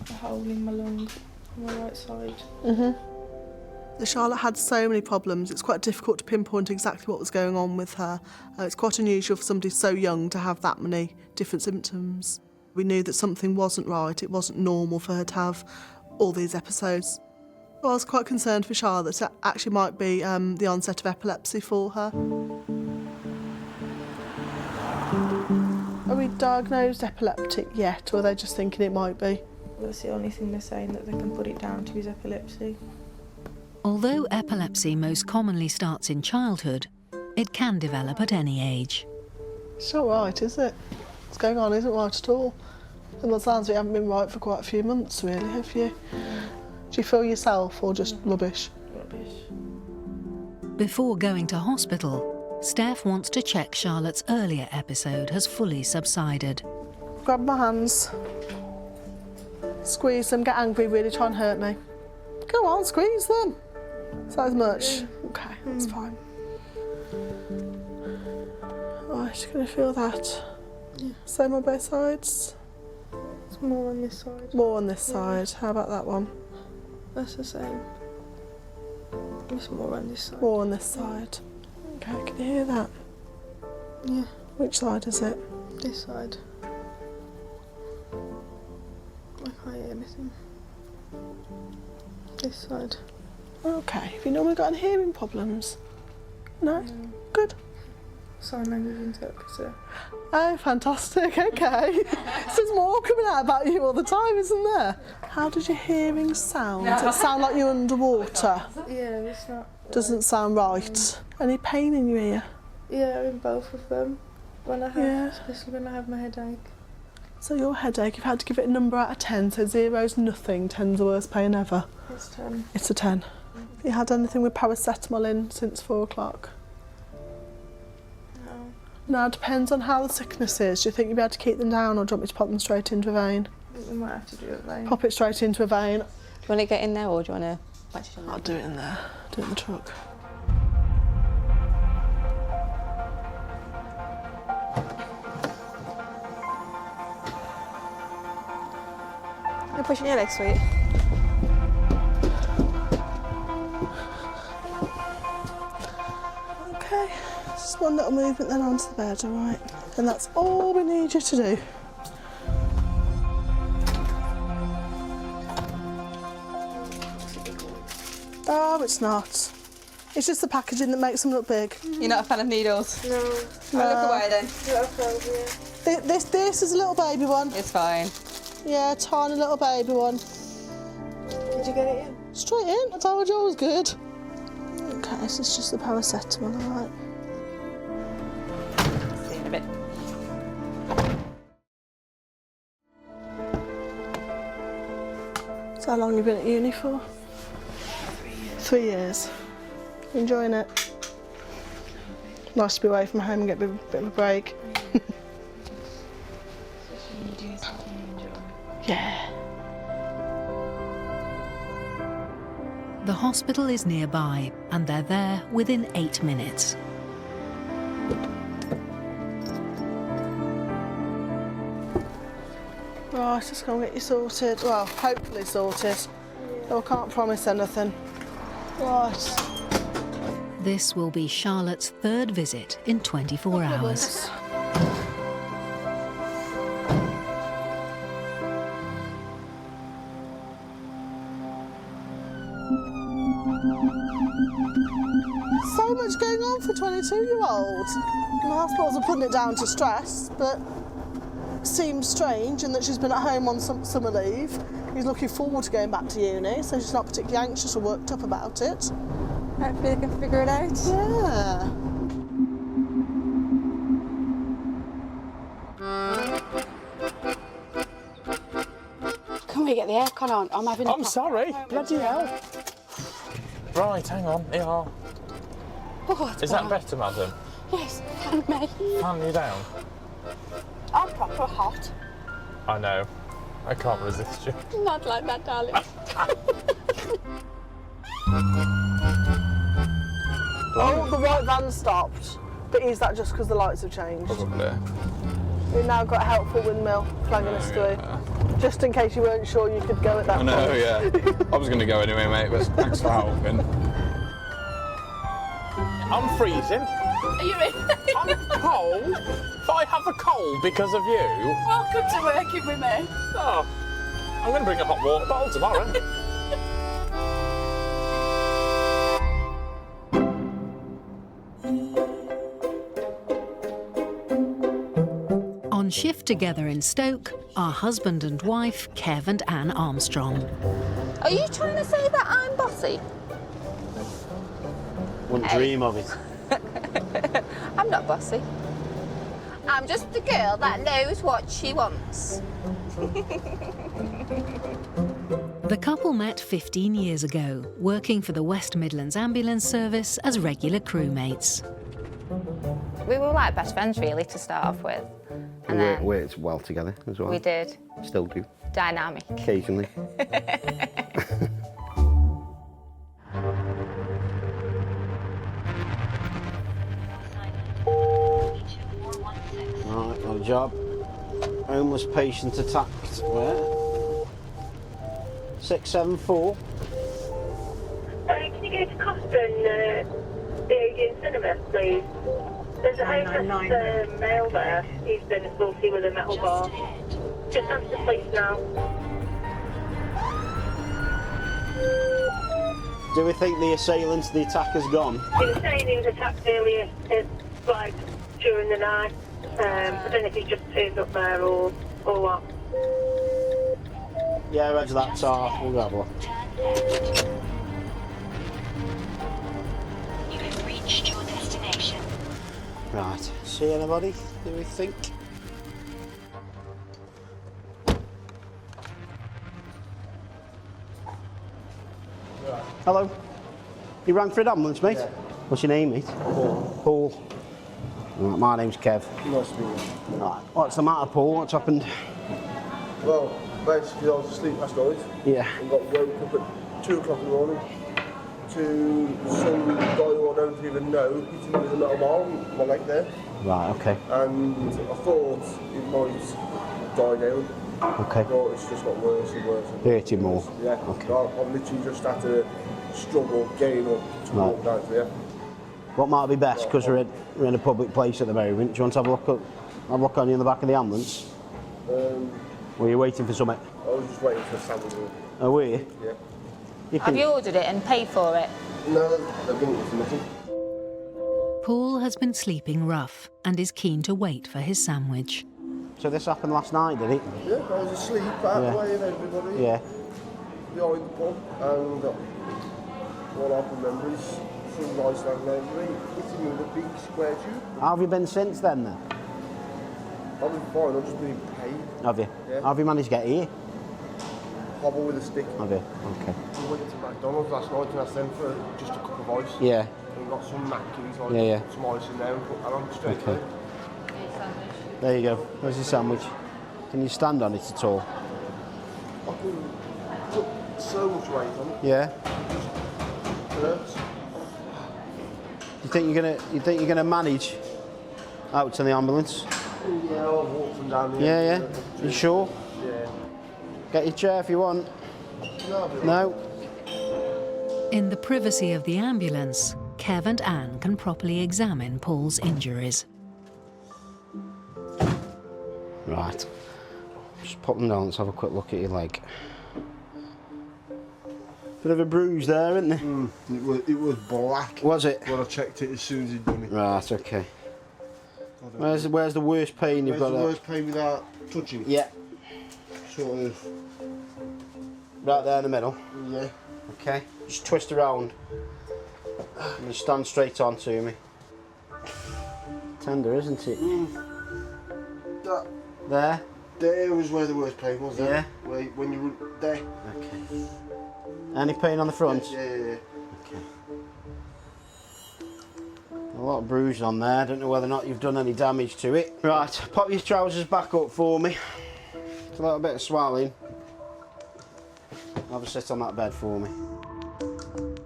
[SPEAKER 23] a hole in my lung on my right side.
[SPEAKER 3] Mhm. Charlotte had so many problems, it's quite difficult to pinpoint exactly what was going on with her. It's quite unusual for somebody so young to have that many different symptoms. We knew that something wasn't right, it wasn't normal for her to have all these episodes. I was quite concerned for Charlotte that it actually might be the onset of epilepsy for her. Are we diagnosed epileptic yet, or are they just thinking it might be?
[SPEAKER 23] That's the only thing they're saying that they can put it down to is epilepsy.
[SPEAKER 4] Although epilepsy most commonly starts in childhood, it can develop at any age.
[SPEAKER 3] It's not right, is it? What's going on isn't right at all. And it sounds like you haven't been right for quite a few months, really, have you? Do you feel yourself or just rubbish?
[SPEAKER 23] Rubbish.
[SPEAKER 4] Before going to hospital, Steph wants to check Charlotte's earlier episode has fully subsided.
[SPEAKER 3] Grab my hands, squeeze them, get angry, really try and hurt me. Go on, squeeze them. Is that as much? Okay, that's fine. Right, you're going to feel that.
[SPEAKER 23] Yeah.
[SPEAKER 3] Same on both sides?
[SPEAKER 23] It's more on this side.
[SPEAKER 3] More on this side. How about that one?
[SPEAKER 23] That's the same. It's more on this side.
[SPEAKER 3] More on this side. Okay, can you hear that?
[SPEAKER 23] Yeah.
[SPEAKER 3] Which side is it?
[SPEAKER 23] This side. I can't hear anything. This side.
[SPEAKER 3] Okay, have you normally got any hearing problems? No? Good.
[SPEAKER 23] Sign language interpreter.
[SPEAKER 3] Oh, fantastic, okay. So there's more coming out about you all the time, isn't there? How does your hearing sound? Does it sound like you're underwater?
[SPEAKER 23] Yeah, it's not.
[SPEAKER 3] Doesn't sound right. Any pain in your ear?
[SPEAKER 23] Yeah, in both of them. When I have, especially when I have my headache.
[SPEAKER 3] So your headache, if you had to give it a number out of 10, so 0's nothing, 10's the worst pain ever.
[SPEAKER 23] It's 10.
[SPEAKER 3] It's a 10. Have you had anything with paracetamol in since 4 o'clock?
[SPEAKER 23] No.
[SPEAKER 3] Now, it depends on how the sickness is. Do you think you'll be able to keep them down, or do you want me to pop them straight into a vein?
[SPEAKER 23] We might have to do it vein.
[SPEAKER 3] Pop it straight into a vein.
[SPEAKER 8] Do you want to get in there or do you want to...
[SPEAKER 3] I'll do it in there. Do it in the truck.
[SPEAKER 8] You're pushing your legs, sweet.
[SPEAKER 3] Okay, just one little movement then onto the bed, all right? And that's all we need you to do. Oh, it's not. It's just the packaging that makes them look big.
[SPEAKER 8] You're not a fan of needles?
[SPEAKER 23] No.
[SPEAKER 8] Look away then.
[SPEAKER 23] Not a phobia.
[SPEAKER 3] This is a little baby one.
[SPEAKER 8] It's fine.
[SPEAKER 3] Yeah, tiny little baby one.
[SPEAKER 23] Did you get it in?
[SPEAKER 3] Straight in. I told you I was good. Okay, this is just the paracetamol, all right?
[SPEAKER 8] See you in a bit.
[SPEAKER 3] So how long have you been at uni for? 3 years. You enjoying it? Nice to be away from home and get a bit of a break. Yeah.
[SPEAKER 4] The hospital is nearby and they're there within 8 minutes.
[SPEAKER 3] Right, just gonna get you sorted. Well, hopefully sorted. I can't promise anything. Right.
[SPEAKER 4] This will be Charlotte's 3rd visit in 24 hours.
[SPEAKER 3] So much going on for a 22-year-old. I suppose I'm putting it down to stress, but it seems strange in that she's been at home on summer leave. He's looking forward to going back to uni, so she's not particularly anxious or worked up about it.
[SPEAKER 8] Hopefully they can figure it out.
[SPEAKER 3] Yeah.
[SPEAKER 2] Can we get the aircon on? I'm having a
[SPEAKER 9] I'm sorry. Bloody hell. Right, hang on. Here.
[SPEAKER 2] Oh,
[SPEAKER 9] Is that better, madam?
[SPEAKER 2] Yes, fan me.
[SPEAKER 9] Fan you down.
[SPEAKER 2] I'm proper hot.
[SPEAKER 9] I know. I can't resist you.
[SPEAKER 2] Not like that, darling.
[SPEAKER 3] Oh, the white van stopped. But is that just because the lights have changed?
[SPEAKER 9] Probably.
[SPEAKER 3] We've now got a helpful windmill flagging us through.
[SPEAKER 9] Yeah.
[SPEAKER 3] Just in case you weren't sure you could go at that
[SPEAKER 7] I know,
[SPEAKER 3] point.
[SPEAKER 7] yeah. I was going to go anyway, mate, but thanks for helping. I'm freezing.
[SPEAKER 21] Are you really?
[SPEAKER 7] I'm cold. If I have a cold because of you...
[SPEAKER 21] Welcome to working with me.
[SPEAKER 7] Oh, I'm going to bring a hot water bottle tomorrow.
[SPEAKER 4] On shift together in Stoke are husband and wife Kev and Anne Armstrong.
[SPEAKER 2] Are you trying to say that I'm bossy?
[SPEAKER 22] Wouldn't dream of it.
[SPEAKER 2] I'm not bossy. I'm just the girl that knows what she wants.
[SPEAKER 4] The couple met 15 years ago, working for the West Midlands Ambulance Service as regular crewmates.
[SPEAKER 2] We were like best friends, really, to start off with. And then
[SPEAKER 22] Worked well together as well.
[SPEAKER 2] we did.
[SPEAKER 22] Still do.
[SPEAKER 2] Dynamic.
[SPEAKER 22] Occasionally. Right, got a job. Homeless patient attacked. Where? 674.
[SPEAKER 21] Can you go to Costa and the Odeon Cinema, please? There's a homeless male there. He's been assaulted with a metal bar. Just answer the police now.
[SPEAKER 22] Do we think the assailant, the attacker's gone?
[SPEAKER 21] He was saying he was attacked earlier, like during the night. I don't know if he just turned up there or what.
[SPEAKER 22] Yeah, Reg, that's our. We'll go have a look.
[SPEAKER 13] You have reached your destination.
[SPEAKER 22] Right. See anybody? Do we think? Hello. You rang for an ambulance, mate? Yeah. What's your name, mate? Paul. Paul. Right, my name's Kev.
[SPEAKER 12] Nice to meet you.
[SPEAKER 22] Right. What's the matter, Paul? What's happened?
[SPEAKER 12] Well, basically I was asleep last night.
[SPEAKER 22] Yeah.
[SPEAKER 12] And got woke up at 2 o'clock in the morning to some guy who I don't even know hitting me with a metal bar on my leg there.
[SPEAKER 22] Right, okay.
[SPEAKER 12] And I thought it might die down.
[SPEAKER 22] Okay.
[SPEAKER 12] But it's just got worse and worse.
[SPEAKER 22] Hurt you more?
[SPEAKER 12] Yeah.
[SPEAKER 22] Okay.
[SPEAKER 12] I've literally just had to struggle getting up to walk down to here.
[SPEAKER 22] What might be best, because we're in a public place at the moment, do you want to have a look on you in the back of the ambulance? Were you waiting for something?
[SPEAKER 12] I was just waiting for a sandwich.
[SPEAKER 22] Oh, were you?
[SPEAKER 12] Yeah.
[SPEAKER 2] Have you ordered it and paid for it?
[SPEAKER 12] No, they've given it for nothing.
[SPEAKER 4] Paul has been sleeping rough and is keen to wait for his sandwich.
[SPEAKER 22] So this happened last night, did it?
[SPEAKER 12] Yeah, I was asleep out the way of everybody.
[SPEAKER 22] Yeah.
[SPEAKER 12] Behind the pub, and what I can remember is some guy standing over me, hitting me with a big square tube.
[SPEAKER 22] How have you been since then?
[SPEAKER 12] I've been fine, I've just been in pain.
[SPEAKER 22] Have you?
[SPEAKER 12] Yeah.
[SPEAKER 22] How have you managed to get here?
[SPEAKER 12] Hobble with a stick.
[SPEAKER 22] Have you? Okay.
[SPEAKER 12] We went to McDonald's last night and asked them for just a cup of ice.
[SPEAKER 22] Yeah.
[SPEAKER 12] And got some mackies, like some ice in there and put that on straight away.
[SPEAKER 22] There you go. There's your sandwich. Can you stand on it at all?
[SPEAKER 12] I can put so much weight on it.
[SPEAKER 22] Yeah.
[SPEAKER 12] It hurts.
[SPEAKER 22] You think you're gonna manage out to the ambulance?
[SPEAKER 12] Yeah, I'll walk them down here.
[SPEAKER 22] Yeah. You sure?
[SPEAKER 12] Yeah.
[SPEAKER 22] Get your chair if you want.
[SPEAKER 12] No.
[SPEAKER 4] In the privacy of the ambulance, Kev and Anne can properly examine Paul's injuries.
[SPEAKER 22] Right. Just pop them down, let's have a quick look at your leg. Bit of a bruise there, isn't there?
[SPEAKER 12] It was black.
[SPEAKER 22] Was it?
[SPEAKER 12] When I checked it as soon as he'd done it.
[SPEAKER 22] Right, okay. Where's the worst pain you've got?
[SPEAKER 12] Where's the worst pain without touching?
[SPEAKER 22] Yeah.
[SPEAKER 12] Sort of.
[SPEAKER 22] Right there in the middle?
[SPEAKER 12] Yeah.
[SPEAKER 22] Okay. Just twist around. And just stand straight on to me. Tender, isn't it? There?
[SPEAKER 12] There was where the worst pain was.
[SPEAKER 22] Yeah.
[SPEAKER 12] When you were there.
[SPEAKER 22] Okay. Any pain on the front?
[SPEAKER 12] Yeah.
[SPEAKER 22] Okay. A lot of bruise on there. I don't know whether or not you've done any damage to it. Right, pop your trousers back up for me. It's a little bit of swelling. Have a sit on that bed for me.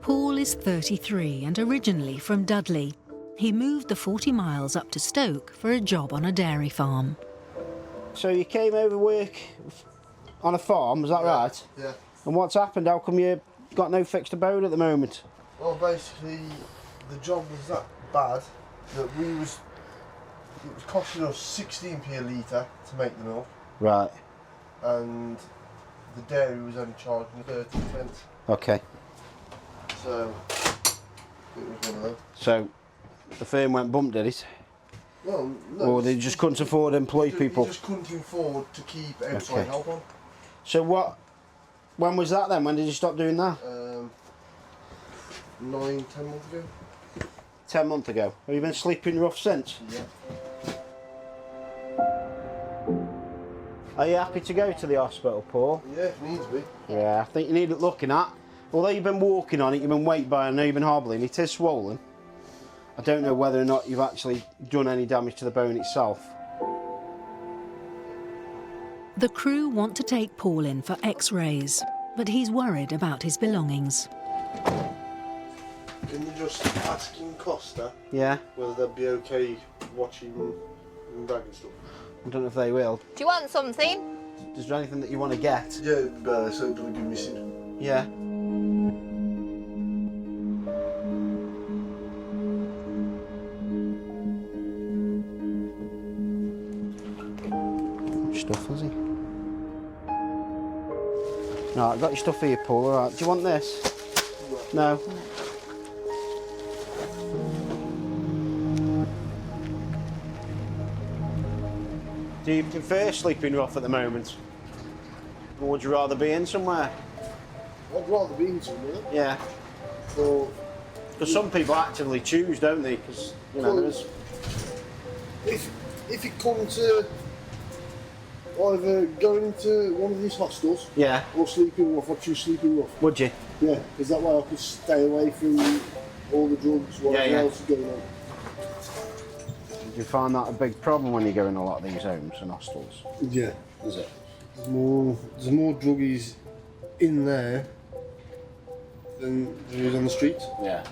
[SPEAKER 4] Paul is 33 and originally from Dudley. He moved the 40 miles up to Stoke for a job on a dairy farm.
[SPEAKER 22] So you came over work On a farm, is that right?
[SPEAKER 12] Yeah.
[SPEAKER 22] And what's happened? How come you got no fixed abode at the moment?
[SPEAKER 12] Well, basically, the job was that bad that it was costing us 16p a litre to make the milk.
[SPEAKER 22] Right.
[SPEAKER 12] And the dairy was only charging 30p.
[SPEAKER 22] Okay.
[SPEAKER 12] So, it was one of them.
[SPEAKER 22] So, the firm went bump, did it?
[SPEAKER 12] Well, no.
[SPEAKER 22] Or they just couldn't afford to employ people?
[SPEAKER 12] They just couldn't afford to keep outside help on.
[SPEAKER 22] So when was that then? When did you stop doing that?
[SPEAKER 12] 9, 10 months ago.
[SPEAKER 22] 10 months ago. Have you been sleeping rough since?
[SPEAKER 12] Yeah.
[SPEAKER 22] Are you happy to go to the hospital, Paul?
[SPEAKER 12] Yeah, if needs be.
[SPEAKER 22] Yeah, I think you need it looking at. Although you've been walking on it, you've been weight by, I know you've been hobbling, it is swollen. I don't know whether or not you've actually done any damage to the bone itself.
[SPEAKER 4] The crew want to take Paul in for x-rays, but he's worried about his belongings.
[SPEAKER 12] Can you just ask in Costa
[SPEAKER 22] Yeah?
[SPEAKER 12] whether they'd be okay watching my bag and stuff?
[SPEAKER 22] I don't know if they will.
[SPEAKER 10] Do you want something?
[SPEAKER 22] Is there anything that you want to get?
[SPEAKER 12] Yeah, so it doesn't go missing.
[SPEAKER 22] Yeah. Stuff, has he? No, I've got your stuff here, Paul. All right. Do you want this? No. Do you prefer sleeping rough at the moment? Or would you rather be in somewhere?
[SPEAKER 12] I'd rather be in somewhere.
[SPEAKER 22] Yeah. Because some people actively choose, don't they? Because, you know, there's...
[SPEAKER 12] If it comes to either going into one of these hostels,
[SPEAKER 22] yeah,
[SPEAKER 12] or sleeping rough, I'd choose sleeping rough.
[SPEAKER 22] Would you?
[SPEAKER 12] Yeah, because that way I could stay away from all the drugs, whatever else is going on.
[SPEAKER 22] Do you find that a big problem when you go in a lot of these homes and hostels?
[SPEAKER 12] Yeah.
[SPEAKER 22] Is it?
[SPEAKER 12] There's more druggies in there than there is on the streets.
[SPEAKER 22] Yeah.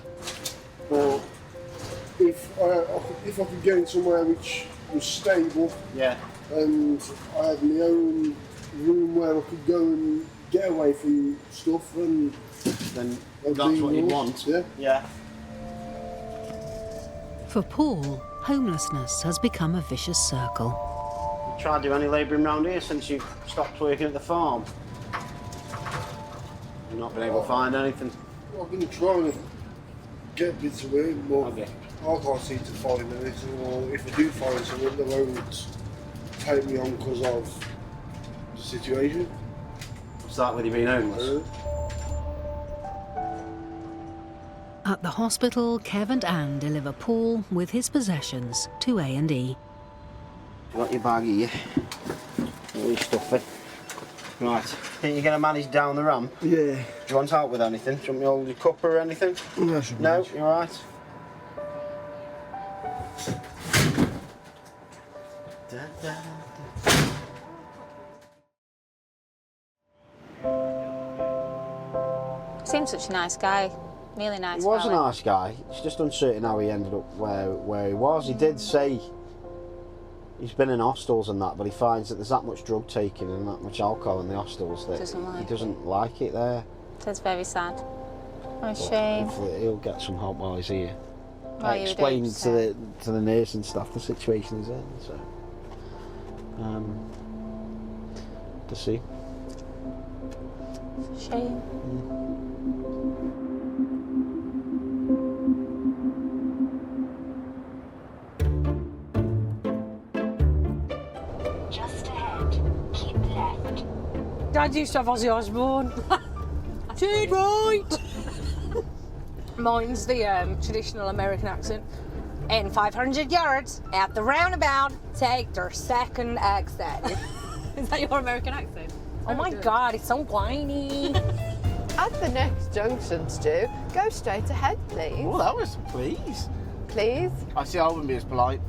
[SPEAKER 12] Or if I could go in somewhere which was stable,
[SPEAKER 22] yeah,
[SPEAKER 12] and I had my own room where I could go and get away from stuff, and
[SPEAKER 22] then that's what you want.
[SPEAKER 12] Yeah.
[SPEAKER 22] Yeah.
[SPEAKER 4] For Paul, homelessness has become a vicious circle.
[SPEAKER 22] You tried to do any labouring round here since you stopped working at the farm? You've not been able to find anything?
[SPEAKER 12] I've been trying to get bits of work, but I can't seem to find anything, or if I do find something, they won't take me on because of the situation.
[SPEAKER 22] What's that with you being homeless?
[SPEAKER 4] At the hospital, Kev and Anne deliver Paul with his possessions to A&E.
[SPEAKER 22] You got your bag here. All your stuff in. Right. Think you're going to manage down the ramp?
[SPEAKER 12] Yeah.
[SPEAKER 22] Do you want help with anything? Do you want me to hold your cup or anything? No, you all right?
[SPEAKER 10] Seems such a nice guy. Really nice.
[SPEAKER 22] He was a
[SPEAKER 10] fella.
[SPEAKER 22] nice guy. It's just uncertain how he ended up where he was. He did say he's been in hostels and that, but he finds that there's that much drug taking and that much alcohol in the hostels that he doesn't like it there.
[SPEAKER 10] That's very sad. What a
[SPEAKER 22] But
[SPEAKER 10] shame.
[SPEAKER 22] hopefully he'll get some help while he's here.
[SPEAKER 10] Well,
[SPEAKER 22] I
[SPEAKER 10] you would
[SPEAKER 22] explained
[SPEAKER 10] hope
[SPEAKER 22] to the nurse and stuff the situation he's in, so to see.
[SPEAKER 10] Shame.
[SPEAKER 13] Just ahead, keep left.
[SPEAKER 8] Dad used to have Ozzy Osbourne. Turn right! Mine's the traditional American accent. In 500 yards, at the roundabout, take their second exit.
[SPEAKER 10] Is that your American accent?
[SPEAKER 8] Oh my God, it's so whiny.
[SPEAKER 14] At the next junction, Stu, go straight ahead, please.
[SPEAKER 22] Oh, that was please.
[SPEAKER 14] Please.
[SPEAKER 22] I see I wouldn't be as polite.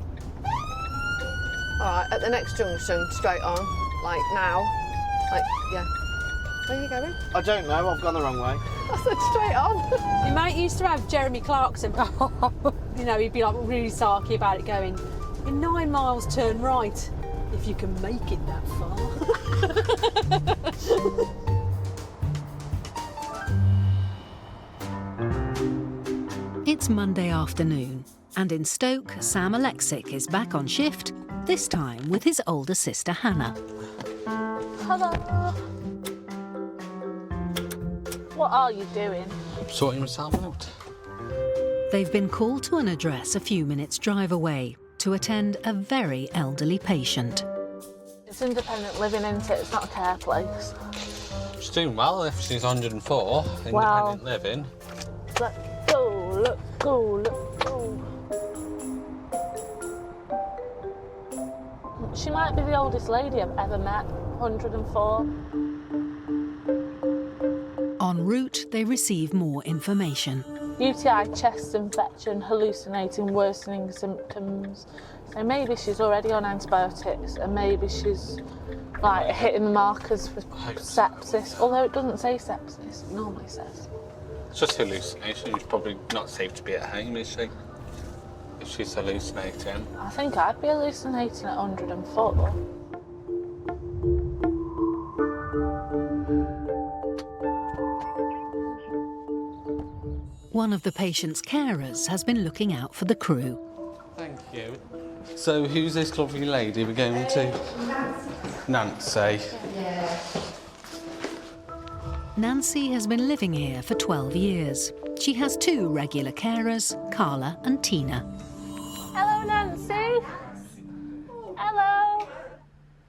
[SPEAKER 14] All right, at the next junction, straight on, like now. Like, yeah. Where are you going?
[SPEAKER 22] I don't know, I've gone the wrong way.
[SPEAKER 14] I said straight on.
[SPEAKER 10] You might used to have Jeremy Clarkson. You know, he'd be like really sarky about it, going, in 9 miles turn right, if you can make it that far.
[SPEAKER 4] It's Monday afternoon, and in Stoke, Sam Alexic is back on shift, this time with his older sister Hannah.
[SPEAKER 10] Hello. What are you doing?
[SPEAKER 1] Sorting myself out.
[SPEAKER 4] They've been called to an address a few minutes' drive away to attend a very elderly patient.
[SPEAKER 10] It's independent living, isn't it? It's not a care place.
[SPEAKER 1] She's doing well if she's 104, independent living.
[SPEAKER 10] Let's go, let's go, let's go. She might be the oldest lady I've ever met, 104.
[SPEAKER 4] En route, they receive more information.
[SPEAKER 10] UTI, chest infection, hallucinating, worsening symptoms. So maybe she's already on antibiotics and maybe she's like hitting the markers for sepsis, although it doesn't say sepsis, it normally says.
[SPEAKER 1] It's just hallucination. She's probably not safe to be at home, is she? If she's hallucinating.
[SPEAKER 10] I think I'd be hallucinating at 104.
[SPEAKER 4] One of the patient's carers has been looking out for the crew.
[SPEAKER 1] Thank you. So who's this lovely lady we're going to? Nancy.
[SPEAKER 13] Yeah.
[SPEAKER 4] Nancy has been living here for 12 years. She has 2 regular carers, Carla and Tina.
[SPEAKER 10] Hello, Nancy. Hello.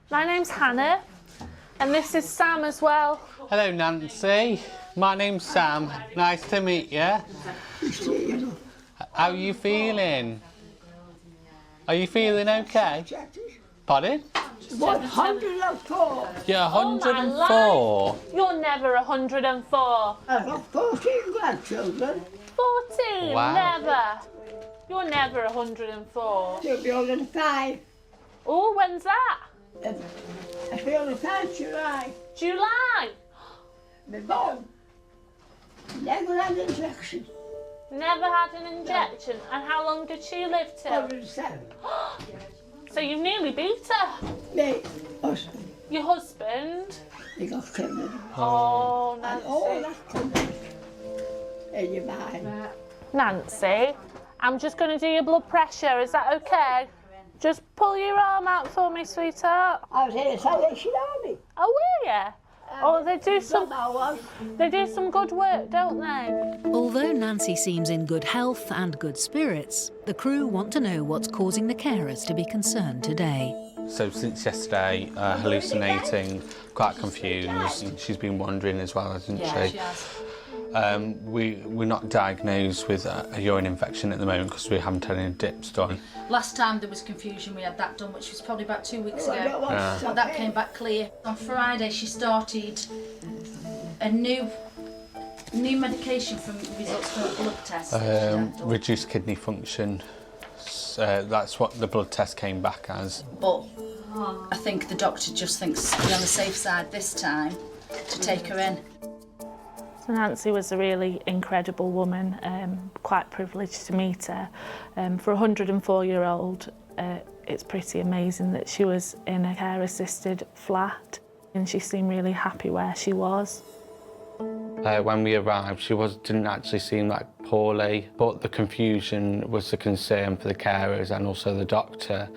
[SPEAKER 10] My name's Hannah, and this is Sam as well.
[SPEAKER 1] Hello, Nancy. My name's Sam. Nice to meet you. How are you feeling? Are you feeling okay? Pardon?
[SPEAKER 13] 104.
[SPEAKER 1] You're 104.
[SPEAKER 10] Oh, you're never 104.
[SPEAKER 13] I've got 14 grandchildren.
[SPEAKER 10] 14?
[SPEAKER 1] Wow.
[SPEAKER 10] Never. You're never 104.
[SPEAKER 13] You'll be older than 5.
[SPEAKER 10] Oh, when's that?
[SPEAKER 13] I'll be older than 5 July.
[SPEAKER 10] July?
[SPEAKER 13] My mum never had an injection.
[SPEAKER 10] Never had an injection? And how long did she live till?
[SPEAKER 13] 107.
[SPEAKER 10] So you've nearly beat her.
[SPEAKER 13] Me, husband.
[SPEAKER 10] Your husband?
[SPEAKER 13] He got killed.
[SPEAKER 10] Oh,
[SPEAKER 13] And all
[SPEAKER 10] Nancy.
[SPEAKER 13] that comes in your mind.
[SPEAKER 10] Nancy, I'm just going to do your blood pressure. Is that okay? Just pull your arm out for me, sweetheart.
[SPEAKER 13] I was in the Salvation Army.
[SPEAKER 10] Oh, were you? Oh, they do some good work, don't they?
[SPEAKER 4] Although Nancy seems in good health and good spirits, the crew want to know what's causing the carers to be concerned today.
[SPEAKER 1] So since yesterday, hallucinating, quite confused. She's been wandering as well, hasn't she?
[SPEAKER 10] Yeah, she has.
[SPEAKER 1] We're not diagnosed with a urine infection at the moment because we haven't had any dips done.
[SPEAKER 6] Last time there was confusion, we had that done, which was probably about 2 weeks ago.
[SPEAKER 1] Yeah.
[SPEAKER 6] But that came back clear. On Friday, she started a new medication from results from a blood test.
[SPEAKER 1] Reduced kidney function. That's what the blood test came back as.
[SPEAKER 6] But I think the doctor just thinks to be on the safe side this time to take her in.
[SPEAKER 10] So Nancy was a really incredible woman, quite privileged to meet her. For a 104-year-old, it's pretty amazing that she was in a care-assisted flat and she seemed really happy where she was.
[SPEAKER 1] When we arrived, she didn't actually seem that poorly, but the confusion was the concern for the carers and also the doctor.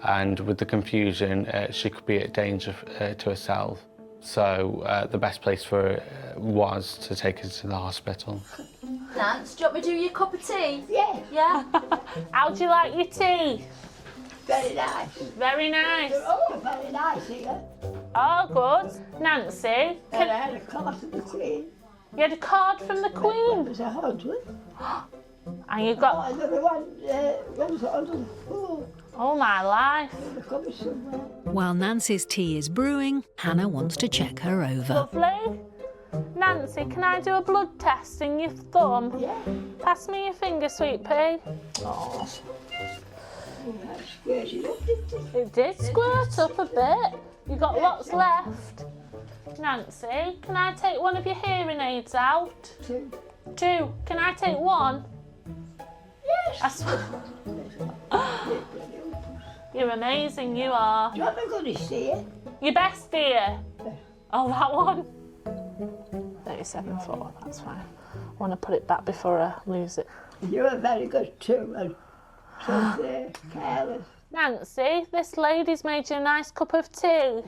[SPEAKER 1] And with the confusion, she could be at danger to herself. So the best place for her was to take her to the hospital.
[SPEAKER 6] Nance, do you want me to do your cup of tea?
[SPEAKER 13] Yeah.
[SPEAKER 6] Yeah?
[SPEAKER 10] How do you like your tea?
[SPEAKER 13] Very nice.
[SPEAKER 10] Very nice.
[SPEAKER 13] Oh, very nice here.
[SPEAKER 10] Oh, good. Nancy,
[SPEAKER 13] And I had a card from the Queen.
[SPEAKER 10] you had a card from the Queen?
[SPEAKER 13] It was 100.
[SPEAKER 10] And you got...
[SPEAKER 13] Oh, another one was 104.
[SPEAKER 10] Oh, my life.
[SPEAKER 4] While Nancy's tea is brewing, Hannah wants to check her over.
[SPEAKER 10] Lovely. Nancy, can I do a blood test in your thumb?
[SPEAKER 13] Yeah.
[SPEAKER 10] Pass me your finger, sweet pea. Oh. It did squirt up a bit. You got lots left. Nancy, can I take one of your hearing aids out?
[SPEAKER 13] 2.
[SPEAKER 10] 2. Can I take one?
[SPEAKER 13] Yes.
[SPEAKER 10] You're amazing, you are.
[SPEAKER 13] Do you want me to go to see it?
[SPEAKER 10] Your best, dear. Oh, that one? 37.4, that's fine. I want to put it back before I lose it.
[SPEAKER 13] You were very good too, and so careless.
[SPEAKER 10] Nancy, this lady's made you a nice cup of tea.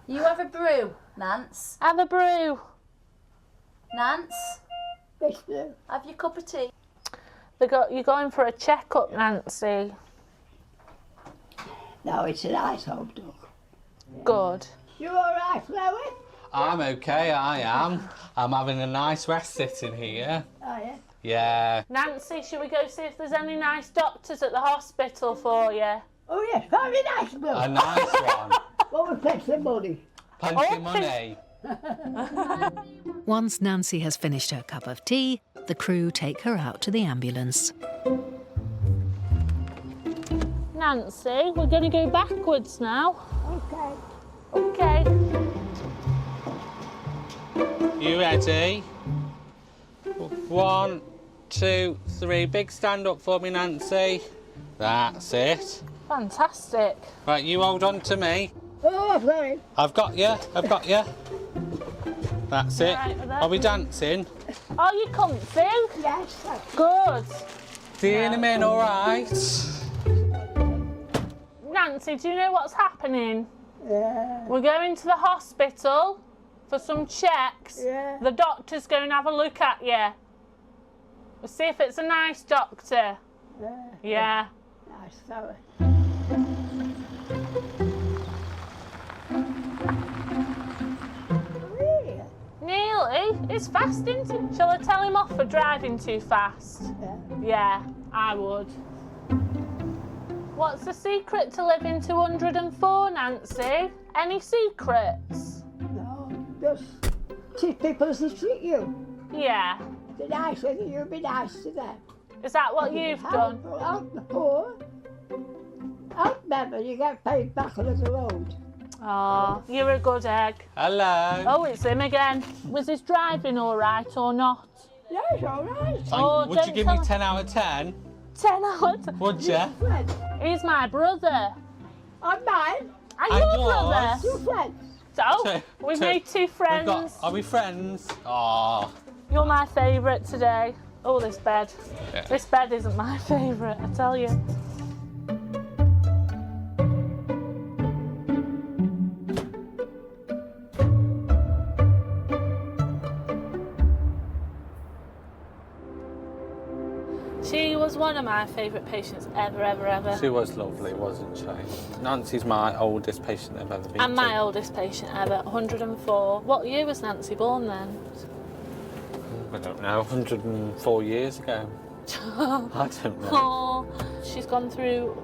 [SPEAKER 6] You have a brew, Nance.
[SPEAKER 10] Have a brew.
[SPEAKER 6] Nance,
[SPEAKER 13] Yes, no.
[SPEAKER 6] have your cup of tea.
[SPEAKER 10] You're going for a checkup, Nancy.
[SPEAKER 13] No, it's a nice home dog.
[SPEAKER 10] Good.
[SPEAKER 13] You all right, Chloe?
[SPEAKER 1] I'm okay, I am. I'm having a nice rest sitting here.
[SPEAKER 13] Oh, yeah.
[SPEAKER 1] Yeah.
[SPEAKER 10] Nancy, should we go see if there's any nice doctors at the hospital for you?
[SPEAKER 13] Oh, yes, very nice, Bill.
[SPEAKER 1] A nice one.
[SPEAKER 13] What was plenty of money?
[SPEAKER 1] Plenty of money.
[SPEAKER 4] Once Nancy has finished her cup of tea, the crew take her out to the ambulance.
[SPEAKER 10] Nancy, we're going to go backwards now.
[SPEAKER 13] Okay.
[SPEAKER 10] Okay.
[SPEAKER 1] You ready? 1, 2, 3. Big stand up for me, Nancy. That's it.
[SPEAKER 10] Fantastic.
[SPEAKER 1] Right, you hold on to me.
[SPEAKER 13] Oh, I've got it.
[SPEAKER 1] I've got you. I've got you. That's it.
[SPEAKER 10] Right,
[SPEAKER 1] Are we dancing?
[SPEAKER 10] Are you comfy?
[SPEAKER 13] Yes.
[SPEAKER 10] Good.
[SPEAKER 1] See you in a minute, all right?
[SPEAKER 10] Nancy, do you know what's happening?
[SPEAKER 13] Yeah.
[SPEAKER 10] We're going to the hospital for some checks.
[SPEAKER 13] Yeah.
[SPEAKER 10] The doctor's going to have a look at you. We'll see if it's a nice doctor.
[SPEAKER 13] Yeah.
[SPEAKER 10] Yeah.
[SPEAKER 13] Nice fella.
[SPEAKER 10] Nearly. It's fast, isn't it? Shall I tell him off for driving too fast?
[SPEAKER 13] Yeah.
[SPEAKER 10] Yeah, I would. What's the secret to living to 104, Nancy? Any secrets?
[SPEAKER 13] No, just treat people as they treat you.
[SPEAKER 10] Yeah.
[SPEAKER 13] Be nice with you, be nice to them.
[SPEAKER 10] Is that what you've done?
[SPEAKER 13] Help the poor. Help them and you get paid back on the road.
[SPEAKER 10] Oh, you're a good egg.
[SPEAKER 1] Hello.
[SPEAKER 10] Oh, it's him again. Was his driving all right or not?
[SPEAKER 13] Yeah, it's all right.
[SPEAKER 10] Oh,
[SPEAKER 1] Would you give me 10 out of 10?
[SPEAKER 10] 10 out of 10?
[SPEAKER 1] Would you?
[SPEAKER 10] He's my brother.
[SPEAKER 13] I'm mine.
[SPEAKER 10] And
[SPEAKER 1] And
[SPEAKER 10] your
[SPEAKER 1] yours.
[SPEAKER 10] brother.
[SPEAKER 13] Two friends.
[SPEAKER 10] So, we've made two friends.
[SPEAKER 1] Are we friends? Oh.
[SPEAKER 10] You're my favourite today. Oh, this bed.
[SPEAKER 1] Yeah.
[SPEAKER 10] This bed isn't my favourite, I tell you. She was one of my favourite patients ever.
[SPEAKER 1] She was lovely, wasn't she? Nancy's my oldest patient I've ever been
[SPEAKER 10] And
[SPEAKER 1] to.
[SPEAKER 10] my oldest patient ever, 104. What year was Nancy born then?
[SPEAKER 1] I don't know, 104 years ago. I don't know.
[SPEAKER 10] Oh, she's gone through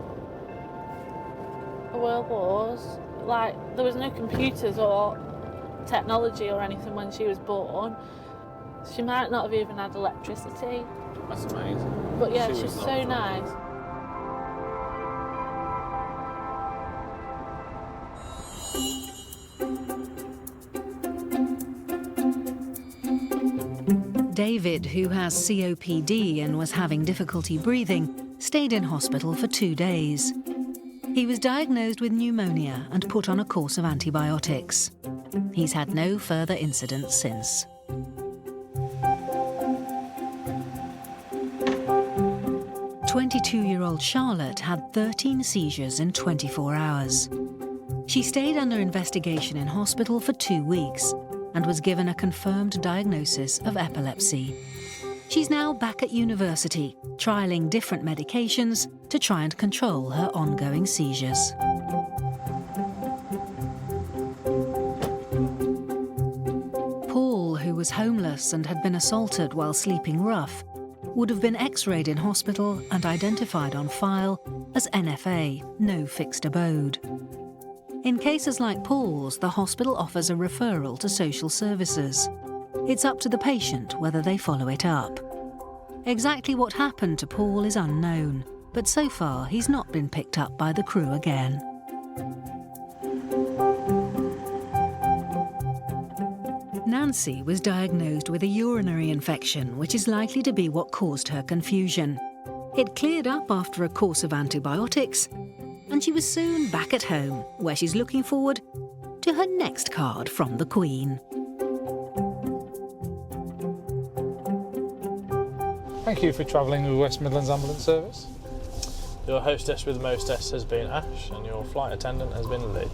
[SPEAKER 10] the World Wars. Like, there was no computers or technology or anything when she was born. She might not have even had electricity.
[SPEAKER 1] That's amazing.
[SPEAKER 10] But yeah,
[SPEAKER 1] She
[SPEAKER 10] she's
[SPEAKER 1] was
[SPEAKER 10] so
[SPEAKER 1] lovely.
[SPEAKER 10] nice.
[SPEAKER 4] David, who has COPD and was having difficulty breathing, stayed in hospital for 2 days. He was diagnosed with pneumonia and put on a course of antibiotics. He's had no further incidents since. "22-year-old Charlotte had 13 seizures in 24 hours. She stayed under investigation in hospital for 2 weeks and was given a confirmed diagnosis of epilepsy. She's now back at university, trialling different medications to try and control her ongoing seizures. Paul, who was homeless and had been assaulted while sleeping rough, would have been x-rayed in hospital and identified on file as NFA, no fixed abode. In cases like Paul's, the hospital offers a referral to social services. It's up to the patient whether they follow it up. Exactly what happened to Paul is unknown, but so far he's not been picked up by the crew again. Nancy was diagnosed with a urinary infection, which is likely to be what caused her confusion. It cleared up after a course of antibiotics, and she was soon back at home, where she's looking forward to her next card from the Queen.
[SPEAKER 11] Thank you for travelling with West Midlands Ambulance Service. Your hostess with mostess has been Ash and your flight attendant has been Lee.